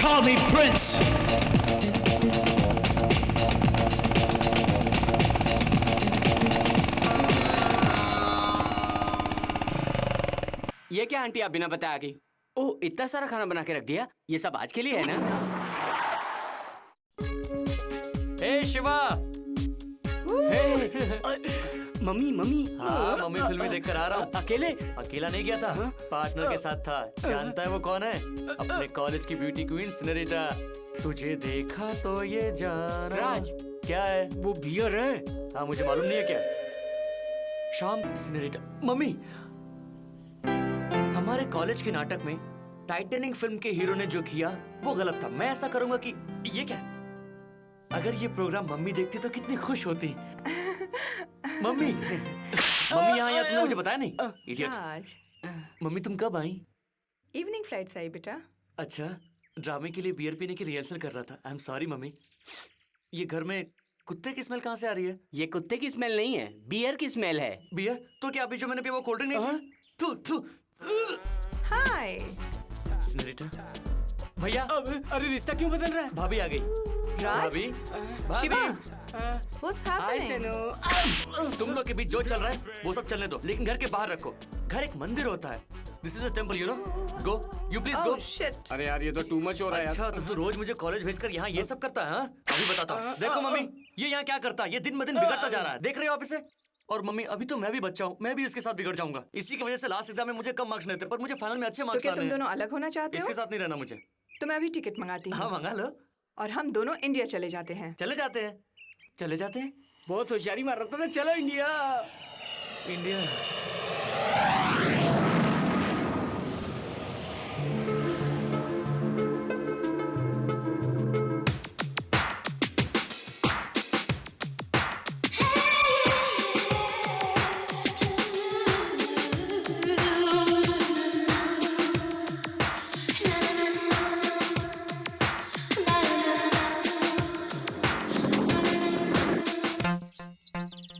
call me Prince. ये क्या aunty आप बिना बताया गई? ओह, इतना सारा खाना बना के रख दिया। ये सब आज के लिए है ना? हे शिवा। Mummy mummy. हाँ, मम्मी फिल्में देखकर आ रहा हूँ। अकेले? अकेला नहीं गया था, पार्टनर के साथ था। जानता है वो कौन है? अपने कॉलेज की ब्यूटी क्वीन सिनेरिटा। तुझे देखा तो ये जाना। राज। क्या है? वो बियर है। हाँ, मुझे मालूम नहीं है क्या। शाम सिनेरिटा। मम्मी, हमारे कॉलेज के नाटक में टाइटैनिक फिल्म के हीरो ने जो किया वो गलत था। मैं ऐसा करूंगा कि ये क्या, अगर ये प्रोग्राम मम्मी देखती तो कितनी खुश होती। मम्मी मम्मी यहाँ तुमने मुझे बताया नहीं, इडियट। आज मम्मी तुम कब आई? इवनिंग फ्लाइट से आई बेटा। अच्छा, ड्रामे के लिए बियर पीने की रिहर्सल कर रहा था। आई एम सॉरी मम्मी। ये घर में कुत्ते की स्मेल कहाँ से आ रही है? ये कुत्ते की स्मेल नहीं है, बियर की स्मेल है। बियर? तो क्या अभी जो मैंने पिया वो कोल्ड ड्रिंक नहीं थी? थू थू। हाय सिनेरिटा। भैया। अरे रिश्ता क्यों बदल रहा है? भाभी आ गई। राज, भाभी, शिवा, भाभी। व्हाट्स हाय हैपनिंग? सनू। तुम लोग के बीच जो चल रहा है वो सब चलने दो, लेकिन घर के बाहर रखो। घर एक मंदिर होता है। This is a temple, you know. Go, you please go. Oh shit. अरे यार, ये तो टू मच हो रहा है। अच्छा, तो तू रोज मुझे कॉलेज भेजकर यहाँ ये सब करता है? हाँ? अभी बताता हूँ। देखो मम्मी, ये यहाँ क्या करता है? ये दिन ब दिन बिगड़ता जा रहा है। देख रहे हो आप इसे? और मम्मी, अभी तो मैं भी बच्चा हूँ, मैं भी इसके साथ बिगड़ जाऊंगा। इसी की वजह से लास्ट एग्जाम में मुझे कम मार्क्स नहीं थे, पर मुझे फाइनल में अच्छे तो मार्क्स क्या लाने तुम हैं। दोनों अलग होना चाहते हो? इसके साथ नहीं रहना मुझे। तो मैं अभी टिकट मंगाती हाँ, हूँ मंगा लो। और हम दोनों इंडिया चले जाते हैं। चले जाते हैं, चले जाते हैं। बहुत होशियारी मार रहा था ना। चलो India. India.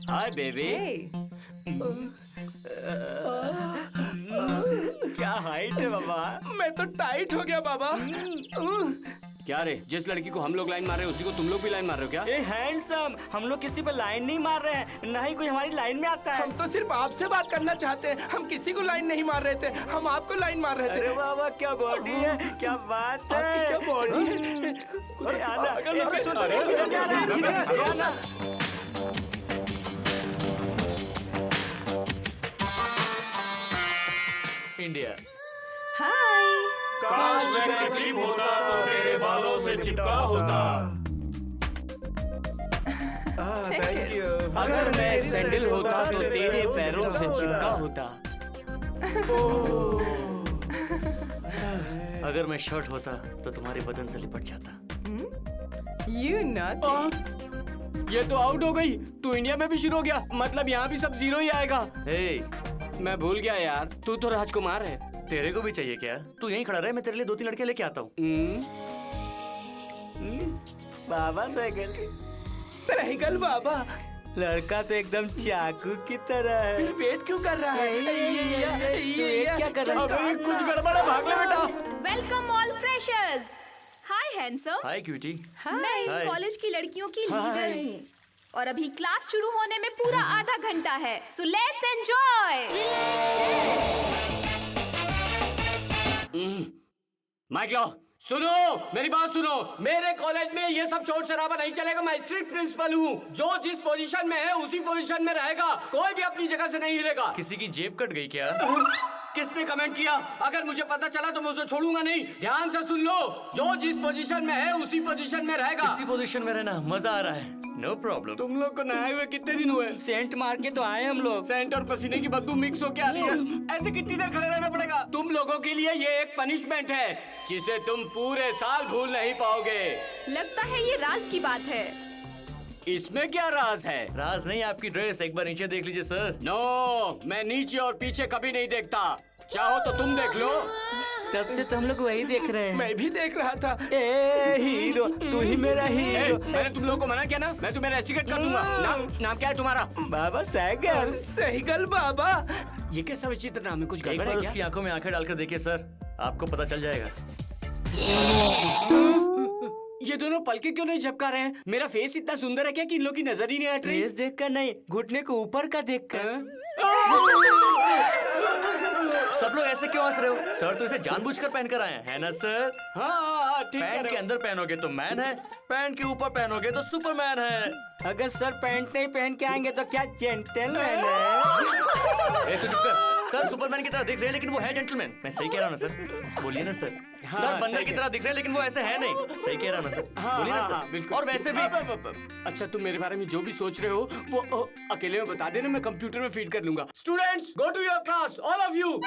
Hi baby. Hey, क्या हाइट है बाबा। मैं तो टाइट हो गया बाबा। क्या रे, जिस लड़की को हम लोग लाइन मार रहे हैं उसी को तुम लोग भी लाइन मार रहे हो क्या? ए हैंडसम, हम लोग किसी पर लाइन नहीं मार रहे हैं, ना ही कोई हमारी लाइन में आता है। हम तो सिर्फ आपसे बात करना चाहते हैं। हम किसी को लाइन नहीं मार रहे थे, हम आपको लाइन मार रहे थे। अरे बाबा, क्या बॉडी है, क्या बात है। आपकी क्या बॉडी है। अरे आना, पागल हो गए। सुन, किधर जा रहा है? इधर जाना। इंडिया। हाय। काश मैं क्लिप होता तो तेरे बालों से चिपका होता। Thank you. अगर मैं सैंडल होता तो तेरे पैरों से चिपका होता। अगर मैं शर्ट होता तो तुम्हारे बदन से लिपट जाता। You naughty. ये तो आउट हो गई। तू इंडिया में भी शुरू हो गया, मतलब यहाँ भी सब जीरो ही आएगा। हे, मैं भूल गया यार, तू तो राजकुमार है। तेरे को भी चाहिए क्या? तू यहीं खड़ा रहे, मैं तेरे लिए 2-3 लड़के लेके आता हूँ। बाबा साइकिल। साइकिल बाबा। लड़का तो एकदम चाकू की तरह है। फिर वेट क्यों कर रहा है? ये क्या कर रहा है? अबे कुछ गड़बड़ है, भाग ले बेटा। Welcome all freshers. Hi handsome. Hi cutie. मैं इस Hi. कॉलेज की लड़कियों की लीडर हूँ और अभी क्लास शुरू होने में पूरा आधा घंटा है, सो लेट्स एंजॉय। माइक लो, सुनो मेरी बात सुनो। मेरे कॉलेज में ये सब शोर शराबा नहीं चलेगा। मैं स्ट्रिक्ट प्रिंसिपल हूँ। जो जिस पोजीशन में है उसी पोजीशन में रहेगा। कोई भी अपनी जगह से नहीं हिलेगा। किसी की जेब कट गई क्या? किसने कमेंट किया? अगर मुझे पता चला तो मैं उसे छोड़ूंगा नहीं। ध्यान से सुन लो, जो जिस पोजीशन में है उसी पोजीशन में रहेगा। इसी पोजीशन में रहना मजा आ रहा है। No problem. तुम लोग को नहाए हुए कितने दिन हुए? सेंट मार के तो आए हम लोग। सेंट और पसीने की बदबू मिक्स होके आ रही है। ऐसे कितनी देर खड़े रहना पड़ेगा? तुम लोगों के लिए ये एक पनिशमेंट है जिसे तुम पूरे साल भूल नहीं पाओगे। लगता है ये राज की बात है। इसमें क्या राज है? राज नहीं, आपकी ड्रेस एक बार नीचे देख लीजिए सर। नो, मैं नीचे और पीछे कभी नहीं देखता। चाहो तो तुम देख लो। तब से तो हम लोग वही देख रहे हैं। मैं भी देख रहा था। ए हीरो, तू ही मेरा हीरो। मैंने तुम लोगों को मना किया ना, मैं तुम्हें रेस्टिकेट कर दूंगा। नाम क्या है तुम्हारा? बाबा साइकिल। साइकिल बाबा। ये कैसा विचित्र नाम है? कुछ एक गड़बड़ बार है उसकी क्या? आंखों में आंखें डालकर देखिए सर, आपको पता चल जाएगा। ये दोनों पलके क्यों नहीं झपका रहे हैं? मेरा फेस इतना सुंदर है क्या कि इन लोग की नजर ही नहीं हट रही? ड्रेस देखकर नहीं, घुटने को ऊपर का देखकर। सब लोग ऐसे क्यों हंस रहे हो? सर तो इसे जानबूझकर पहनकर आए हैं, है ना सर? हाँ ठीक है। पैंट के अंदर पहनोगे तो मैन है, पैंट के ऊपर पहनोगे तो सुपरमैन है। अगर सर पैंट नहीं पहन के आएंगे तो क्या जेंटलमैन है? ए, तू चुप कर। सर सुपरमैन की तरह दिख रहे हैं लेकिन वो है जेंटलमैन। मैं सही कह रहा हूँ ना सर? बोलिए ना सर। हाँ, सर बंदर सही की है। तरह दिख रहे हैं लेकिन वो ऐसे है नहीं। सही कह रहा हूँ ना सर? हाँ, बोलिए ना हाँ, सर? हाँ, बिल्कुल। और वैसे भी अच्छा तुम मेरे बारे में जो भी सोच रहे हो वो अकेले में बता देना, मैं कंप्यूटर में फीड कर लूंगा। Students go to your class all of you.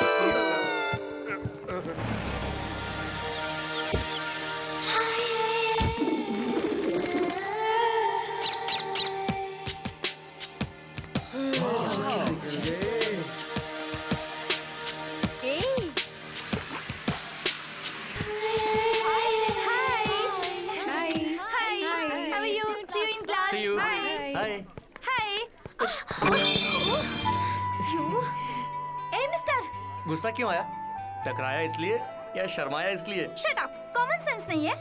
Hi. How are you? See you in class. See you. Bye. Hi. Hi. You? Hey, mister. गुस्सा क्यों आया? टकराया इसलिए या शर्माया इसलिए? Shut up. Common sense नहीं है?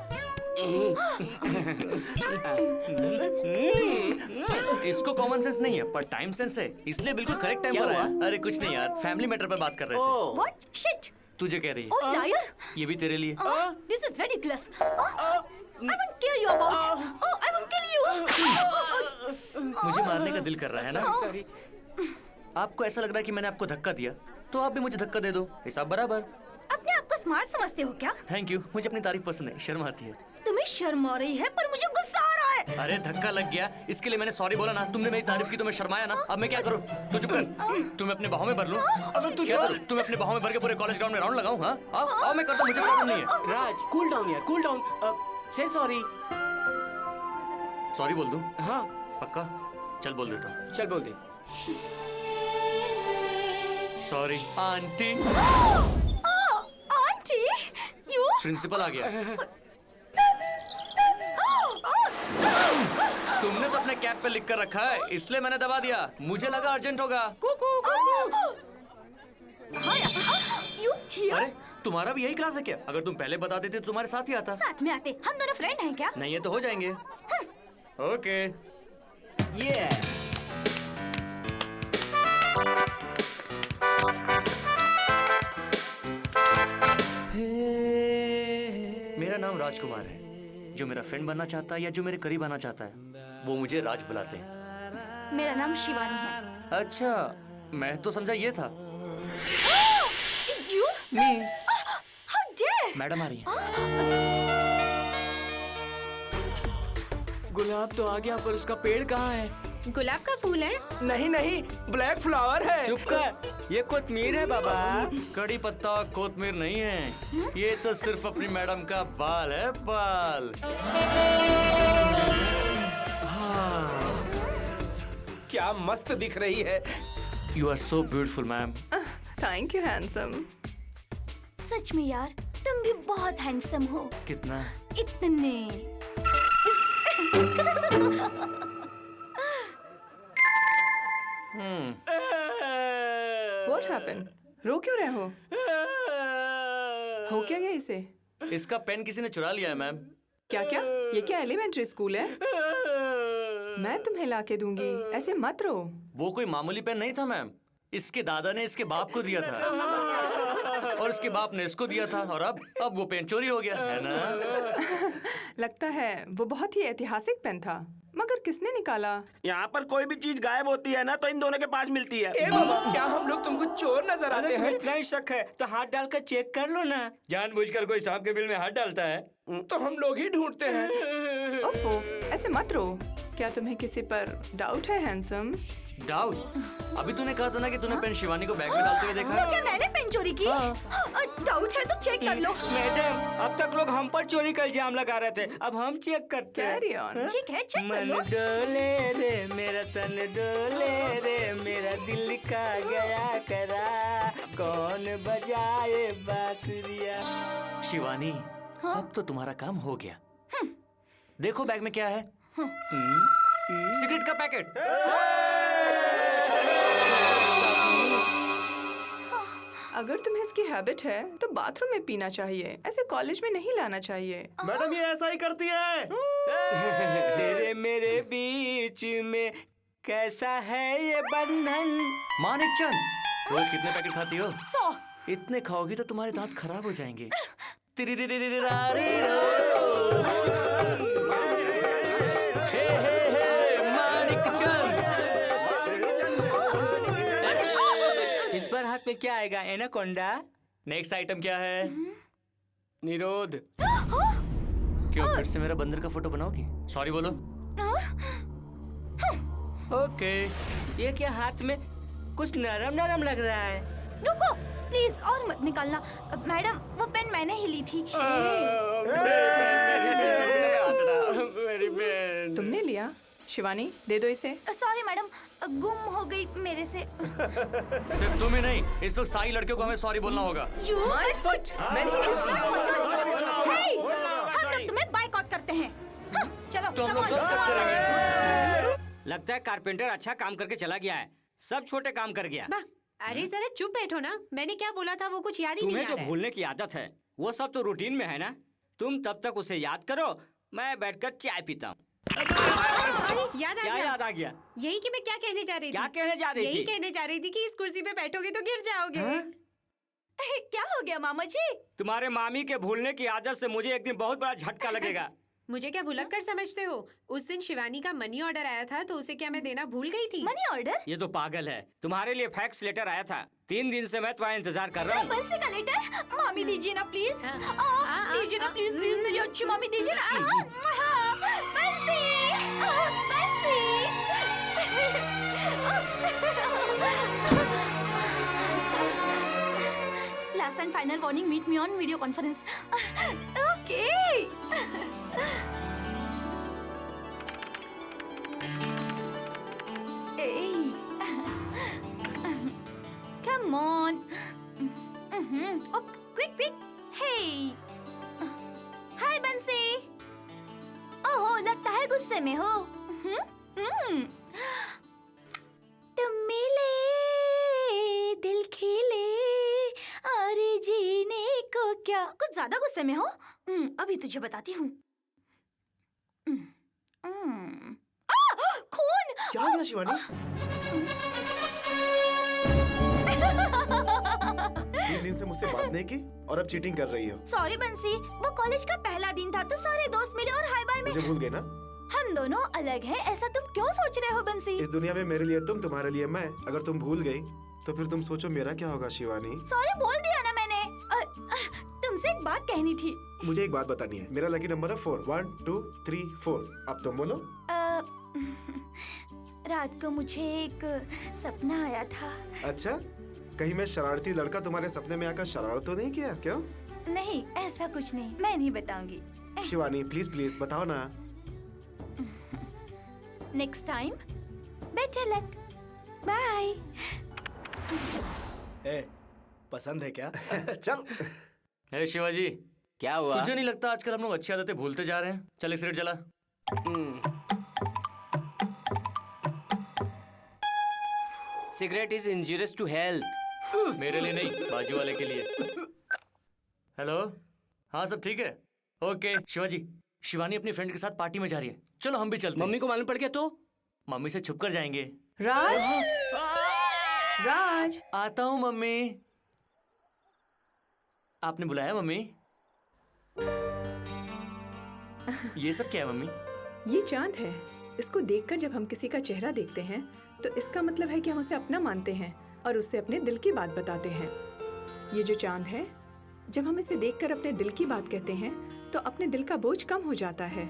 इसको कॉमन सेंस नहीं है पर टाइम सेंस है, इसलिए बिल्कुल करेक्ट टाइम क्या पर आया। हुआ? अरे कुछ नहीं यार, फैमिली मैटर पर बात कर रहे थे। What? Shit. तुझे कह रही Oh, है। liar. ये भी तेरे लिए। This is ridiculous. I won't kill you about. Oh, I won't kill you. मुझे मारने का दिल कर रहा है ना? सॉरी। आपको ऐसा लग रहा है कि मैंने आपको धक्का दिया, तो आप भी मुझे धक्का दे दो, हिसाब बराबर। अपने आप को स्मार्ट समझते हो क्या? थैंक यू, मुझे अपनी तारीफ पसंद है, शर्म आती है। तुम्हें शर्म आ रही है पर मुझे गुस्सा आ रहा है। अरे धक्का लग गया, इसके लिए मैंने सॉरी बोला ना। तुमने मेरी तारीफ की तो मैं शर्माया ना। अब मैं क्या करूं? तू चुप कर। तुम्हें अपने बाहों में भर लूं? अबे तू क्या छोड़। करूं? तुम्हें अपने बाहों में भर के पूरे कॉलेज ग्राउंड में राउंड लगाऊं? हाँ आओ आओ, मैं करता हूं, मुझे प्रॉब्लम नहीं है। राज कूल डाउन यार, कूल डाउन। से सॉरी। सॉरी बोल दूं? हाँ पक्का? चल बोल देता हूं। चल बोल दे। Sorry aunty. Aunty, you? Principal आ गया। तुमने तो अपने कैप पे लिख कर रखा है, इसलिए मैंने दबा दिया। मुझे लगा अर्जेंट होगा। You here? अरे तुम्हारा भी यही क्लास है क्या? अगर तुम पहले बता देते तो तुम्हारे साथ ही आता। साथ में आते, हम दोनों फ्रेंड हैं क्या? नहीं है तो हो जाएंगे। ओके। ये मेरा नाम राजकुमार है। जो मेरा फ्रेंड बनना चाहता है या जो मेरे करीब आना चाहता है वो मुझे राज बुलाते हैं। मेरा नाम शिवानी है। अच्छा, मैं तो समझा ये था। You? Me. How dare? Madam आ रही है। गुलाब तो आ गया पर उसका पेड़ कहाँ है? गुलाब का फूल है? नहीं नहीं, ब्लैक फ्लावर है। चुप कर, ये कोतमीर है बाबा। कड़ी पत्ता कोतमीर नहीं है, ये तो सिर्फ अपनी मैडम का बाल है, बाल। क्या मस्त दिख रही है। You are so beautiful ma'am. Thank you handsome. सच में यार, तुम भी बहुत हैंडसम हो। कितना? इतने। What happened? रो क्यों रहे हो? हो क्या गया इसे? इसका पेन किसी ने चुरा लिया है मैम। क्या क्या? ये क्या एलिमेंट्री स्कूल है? मैं तुम्हें लाके दूंगी, ऐसे मत रो। वो कोई मामूली पेन नहीं था मैम, इसके दादा ने इसके बाप को दिया था और इसके बाप ने इसको दिया था और अब वो पेन चोरी हो गया है ना। लगता है वो बहुत ही ऐतिहासिक पेन था, मगर किसने निकाला? यहाँ पर कोई भी चीज गायब होती है ना तो इन दोनों के पास मिलती है। ए बाबा, क्या हम लोग तुमको चोर नजर आते अगर हैं? इतना ही शक है तो हाथ डालकर चेक कर लो ना। जानबूझकर कोई सांप के बिल में हाथ डालता है? तो हम लोग ही ढूंढते हैं। ओफो, ऐसे मत रो। क्या तुम्हें किसी पर डाउट है हैंडसम? डाउट? अभी तूने कहा था ना कि तूने पेन शिवानी को बैग में डालते हुए देखा है। क्या मैंने पेन चोरी की? डाउट है तो चेक कर लो। मैडम, अब तक लोग हम पर चोरी का इल्जाम लगा रहे थे, अब हम चेक करते हैं। Carry on. ठीक है, चेक कर मन लो। डोले रे मेरा तन डोले रे मेरा दिल का गया करा, कौन बजाए बांसुरिया। शिवानी, अब तो तुम्हारा काम हो गया। देखो बैग में क्या है। सिगरेट का पैकेट। अगर तुम्हें इसकी हैबिट है तो बाथरूम में पीना चाहिए, ऐसे कॉलेज में नहीं लाना चाहिए। मैडम ये ऐसा ही करती है। तेरे मेरे बीच में कैसा है ये बंधन। मानिक चंद, रोज कितने पैकेट खाती हो? 100। इतने खाओगी तो तुम्हारे दांत खराब हो जाएंगे। मानिक चंद, इस बार हाथ में क्या आएगा? एनाकोंडा। नेक्स्ट आइटम क्या है? निरोध। क्यों फिर से मेरा बंदर का फोटो बनाओगी? सॉरी बोलो। ओके। ये क्या हाथ में कुछ नरम नरम लग रहा है? रुको प्लीज, और मत निकालना। मैडम वो पेन मैंने ही ली थी। मेरी बहन। तुमने लिया? शिवानी दे दो इसे। सॉरी मैडम, गुम हो गई मेरे से। सिर्फ तुम ही नहीं, इस वक्त सारी लड़कियों को हमें सॉरी बोलना होगा। You My foot! मैंने Hey, हम लोग तुम्हें बायकॉट करते हैं। हाँ, चलो तो हम come लोग on. डांस करते रहेंगे। लगता है कारपेंटर अच्छा काम करके चला गया है, सब छोटे काम कर गया। अरे जरा चुप बैठो ना, मैंने क्या बोला था वो कुछ याद ही नहीं तुम्हें आ जो रहा है। भूलने की आदत है वो सब तो रूटीन में है ना। तुम तब तक उसे याद करो, मैं बैठकर चाय पीता हूँ। अरे याद आ क्या गया, याद आ गया? यही कि मैं क्या कहने जा रही थी। क्या कहने जा रही यही थी? कहने जा रही थी कि इस कुर्सी पे बैठोगे तो गिर जाओगे। क्या हो गया मामा जी? तुम्हारे मामी के भूलने की आदत से मुझे एक दिन बहुत बड़ा झटका लगेगा। मुझे क्या भुलक्कड़ समझते हो? उस दिन शिवानी का मनी ऑर्डर आया था तो उसे क्या मैं देना भूल गई थी? Money order? ये तो पागल है, तुम्हारे लिए फैक्स लेटर आया था। 3 दिन से मैं तुम्हारा इंतजार कर रहा हूँ। बंसी का लेटर? मामी दीजिए ना प्लीज। दीजिए ना प्लीज प्लीज, मेरी अच्छी मामी दीजिए ना। Bansi, last and final warning, meet me on video conference. Okay. Come on. Oh, quick, quick. Hey. Hi, बंसी. ओहो, लगता है गुस्से में हो। तुम मिले, दिल खिले, और जीने को क्या। कुछ ज्यादा गुस्से में हो? अभी तुझे बताती हूँ। खून! क्या हो गया शिवानी? 3 दिन से मुझसे बात नहीं की और अब चीटिंग कर रही हो। सॉरी बंसी, वो कॉलेज का पहला दिन था तो सारे दोस्त मिले और हाय बाय में। मुझे भूल गए ना? हम दोनों अलग हैं, ऐसा तुम क्यों सोच रहे हो बंसी? इस दुनिया में मेरे लिए तुम, तुम्हारे लिए मैं। अगर तुम भूल गई तो फिर तुम सोचो मेरा क्या होगा शिवानी। सॉरी बोल दिया ना मैंने। तुमसे एक बात कहनी थी। मुझे एक बात बतानी है। मेरा लकी नंबर है 4, 1 2 3 4। अब तुम बोलो। रात को मुझे एक सपना आया था। अच्छा, कहीं मैं शरारती लड़का तुम्हारे सपने में आकर शरारत तो नहीं किया? क्यों? नहीं, ऐसा कुछ नहीं, मैं नहीं बताऊंगी। शिवानी प्लीज प्लीज बताओ ना। Next time better luck. Bye. पसंद है क्या? चल। हे शिवाजी, क्या हुआ? तुझे नहीं लगता आजकल हम लोग अच्छी आदतें भूलते जा रहे हैं? चल एक सिगरेट जला। Cigarette is injurious to health. मेरे लिए नहीं, बाजू वाले के लिए। हेलो, हाँ सब ठीक है? ओके शिवाजी, शिवानी अपनी फ्रेंड के साथ पार्टी में जा रही है, चलो हम भी चलते हैं। मम्मी को मालूम पड़ गया तो? मम्मी से छुप कर जाएंगे। राज, राज, आता हूँ मम्मी। आपने बुलाया मम्मी? ये सब क्या है मम्मी? ये चांद है। इसको देखकर जब हम किसी का चेहरा देखते हैं तो इसका मतलब है कि हम उसे अपना मानते हैं और उससे अपने दिल की बात बताते हैं। ये जो चांद है, जब हम इसे देखकर अपने दिल की बात कहते हैं तो अपने दिल का बोझ कम हो जाता है।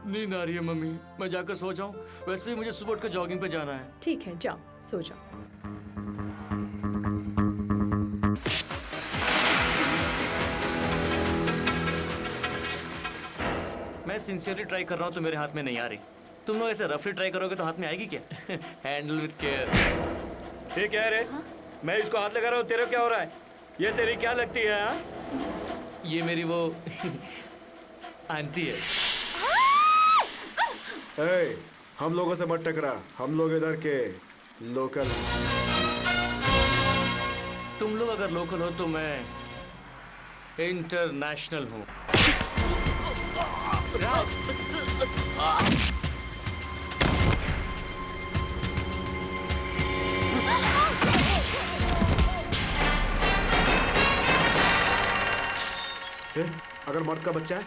नींद आ रही है मम्मी, मैं जाकर सो जाऊं। वैसे भी मुझे सुबह उठकर जॉगिंग पे जाना है। ठीक है, जाओ सो जाओ। मैं सिंसियरली ट्राई कर रहा हूँ तो मेरे हाथ में नहीं आ रही। तुम लोग ऐसे रफली ट्राई करोगे तो हाथ में आएगी क्या? Handle with care. ये क्या है रे? मैं इसको हाथ लगा रहा हूँ, तेरे क्या हो रहा है? ये तेरी क्या लगती है? हाँ? ये मेरी वो आंटी है। ए, हम लोगों से मत टकरा, हम लोग इधर के लोकल हैं। तुम लोग अगर लोकल हो तो मैं इंटरनेशनल हूँ। ए, अगर मर्द का बच्चा है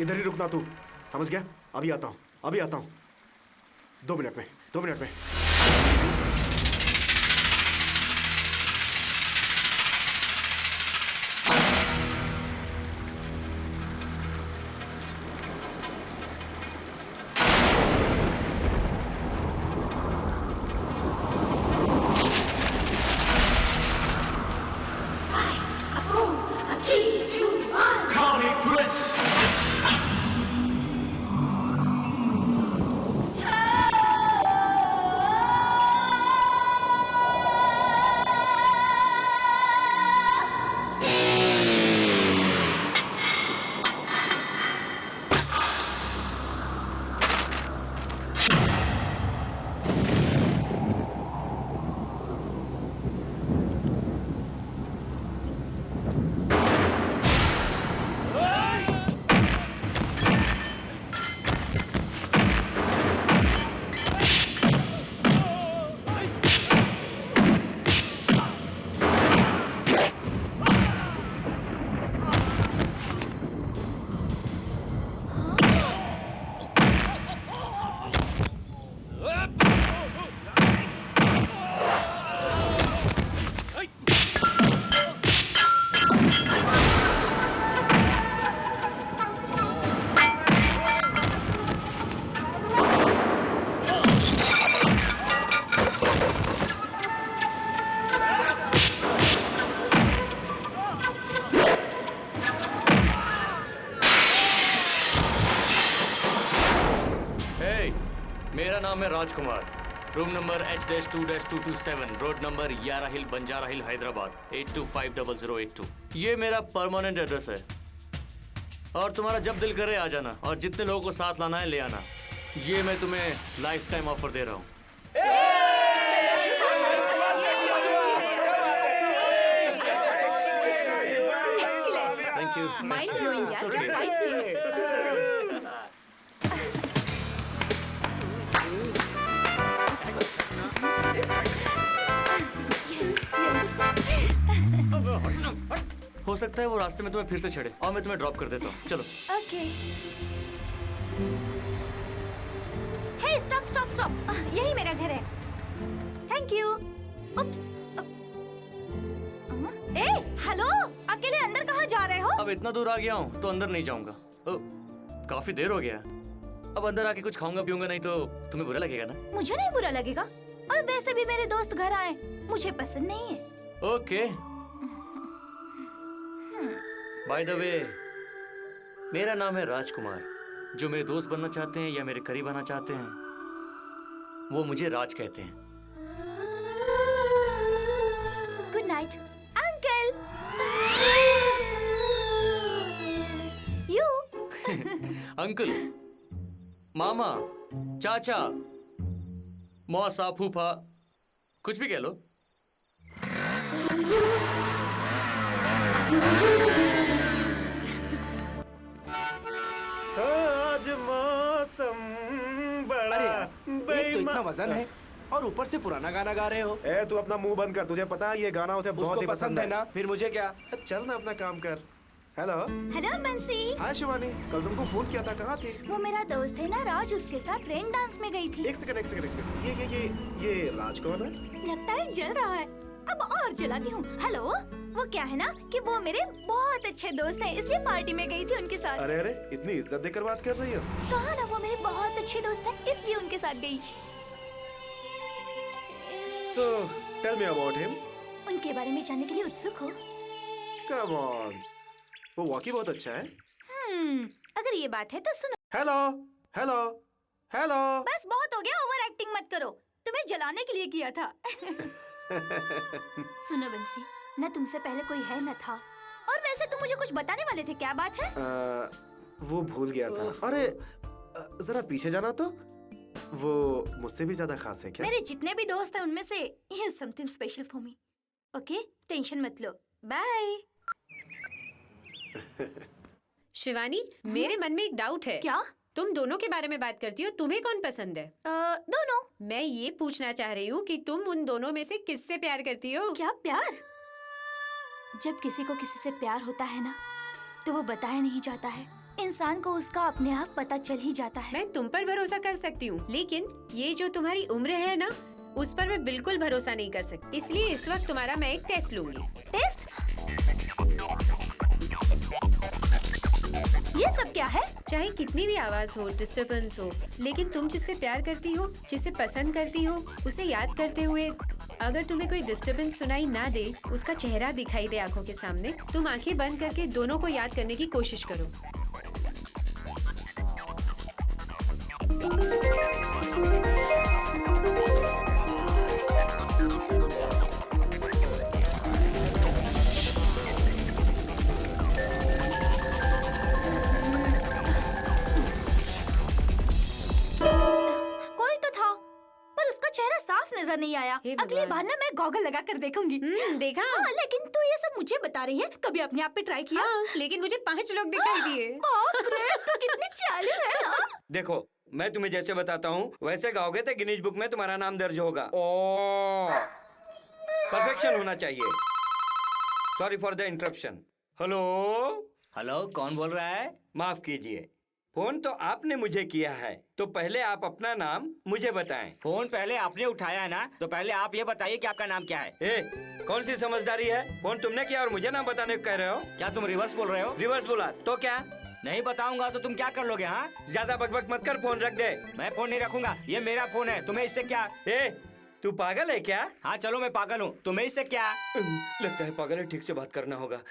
इधर ही रुकना तू, समझ गया? अभी आता हूँ, अभी आता हूँ। 2 मिनट में, 2 मिनट में। मेरा नाम है Rajkumar. Room number H-2-227, road number यारा हिल, बंजारा हिल, हैदराबाद 825082। ये मेरा परमानेंट एड्रेस है और तुम्हारा जब दिल करे आ जाना और जितने लोगों को साथ लाना है ले आना। ये मैं तुम्हें लाइफ टाइम ऑफर दे रहा हूँ। Thank you. माइंड ब्लोइंग यार, क्या फाइट किए। हो सकता है वो रास्ते में तुम्हें फिर से छेड़े और मैं तुम्हें ड्रॉप कर देता हूँ। चलो। ओके। हे स्टॉप स्टॉप स्टॉप, यही मेरा घर है। Thank you. Oops. A hello, अकेले अंदर कहाँ जा रहे हो? अब इतना दूर आ गया हूँ तो अंदर नहीं जाऊंगा। काफी देर हो गया। अब अंदर आके कुछ खाऊंगा पीऊंगा नहीं तो तुम्हें बुरा लगेगा ना? मुझे नहीं बुरा लगेगा, और वैसे भी मेरे दोस्त घर आए, मुझे पसंद नहीं है। ओके। बाय द वे, मेरा नाम है राजकुमार। जो मेरे दोस्त बनना चाहते हैं या मेरे करीब आना चाहते हैं वो मुझे राज कहते हैं। Good night uncle. You uncle, मामा, चाचा, मौसा, फूफा, कुछ भी कह लो। आज मौसम बड़ा एक तो इतना वजन है और ऊपर से पुराना गाना गा रहे हो। ए तू अपना मुंह बंद कर, तुझे पता है ये गाना उसे बहुत ही पसंद है ना, फिर मुझे क्या। चल ना अपना काम कर। हेलो। हेलो बंसी। हाय शिवानी, कल तुमको फोन किया था, कहाँ थी? वो मेरा दोस्त है ना राज, उसके साथ रेन डांस में गई थी। एक सेकंड। ये राज कौन है? लगता है जल रहा है, अब और जलाती हूँ। हेलो, वो क्या है ना कि वो मेरे बहुत अच्छे दोस्त हैं, इसलिए पार्टी में गई थी उनके साथ। अरे इतनी इज्जत देकर बात कर रही हो। कहा ना वो मेरे बहुत अच्छे दोस्त हैं, इसलिए उनके साथ गई। So, tell me about him. उनके बारे में जानने के लिए उत्सुक हो? Come on. वो वाकई बहुत अच्छा है। अगर ये बात है तो सुनो। हेलो। बस बहुत हो गया, ओवर एक्टिंग मत करो, तुम्हें जलाने के लिए किया था। सुनो बंसी, न तुमसे पहले कोई है न था, और वैसे तुम मुझे कुछ बताने वाले थे, क्या बात है? वो भूल गया था। अरे जरा पीछे जाना तो। वो मुझसे भी ज्यादा खास है क्या? मेरे जितने भी दोस्त हैं उनमें से something special for me. Okay, tension मत लो। बाय। शिवानी, मेरे मन में एक डाउट है। क्या? तुम दोनों के बारे में बात करती हो, तुम्हें कौन पसंद है? दोनों। मैं ये पूछना चाह रही हूँ कि तुम उन दोनों में से किससे प्यार करती हो? क्या प्यार? जब किसी को किसी से प्यार होता है ना, तो वो बताया नहीं जाता है। इंसान को उसका अपने आप पता चल ही जाता है। मैं तुम पर भरोसा कर सकती हूँ, लेकिन ये जो तुम्हारी उम्र है ना, उस पर मैं बिल्कुल भरोसा नहीं कर सकती। इसलिए इस वक्त तुम्हारा मैं एक टेस्ट लूंगी। टेस्ट? ये सब क्या है? चाहे कितनी भी आवाज हो, डिस्टरबेंस हो, लेकिन तुम जिससे प्यार करती हो, जिसे पसंद करती हो, उसे याद करते हुए अगर तुम्हें कोई डिस्टरबेंस सुनाई ना दे, उसका चेहरा दिखाई दे आंखों के सामने, तुम आंखें बंद करके दोनों को याद करने की कोशिश करो। कोई तो था, पर उसका चेहरा साफ नजर नहीं आया। हे अगली भगवान। बार ना मैं गॉगल लगा कर देखूंगी। देखा? हाँ, लेकिन तू ये सब मुझे बता रही है, कभी अपने आप पे ट्राई किया? हाँ, लेकिन मुझे 5 लोग दिखाई दिए। बाप रे, तू कितनी चालू है। हाँ? देखो, मैं तुम्हें जैसे बताता हूँ वैसे गाओगे तो गिनीज बुक में तुम्हारा नाम दर्ज होगा। परफेक्शन होना चाहिए। Sorry for the interruption. Hello hello, कौन बोल रहा है? माफ कीजिए, फोन तो आपने मुझे किया है, तो पहले आप अपना नाम मुझे बताएं। फोन पहले आपने उठाया है ना, तो पहले आप ये बताइए कि आपका नाम क्या है। कौन सी समझदारी है? फोन तुमने किया और मुझे नाम बताने को कह रहे हो? क्या तुम रिवर्स बोल रहे हो? रिवर्स बोला तो क्या? नहीं बताऊंगा तो तुम क्या कर लोगे? हाँ, ज्यादा बकबक मत कर, फोन रख दे। मैं फोन नहीं रखूंगा, ये मेरा फोन है, तुम्हें इससे क्या? तू पागल है क्या? हाँ चलो, मैं पागल हूँ, तुम्हें इससे क्या? लगता है पागल है, ठीक से बात करना होगा।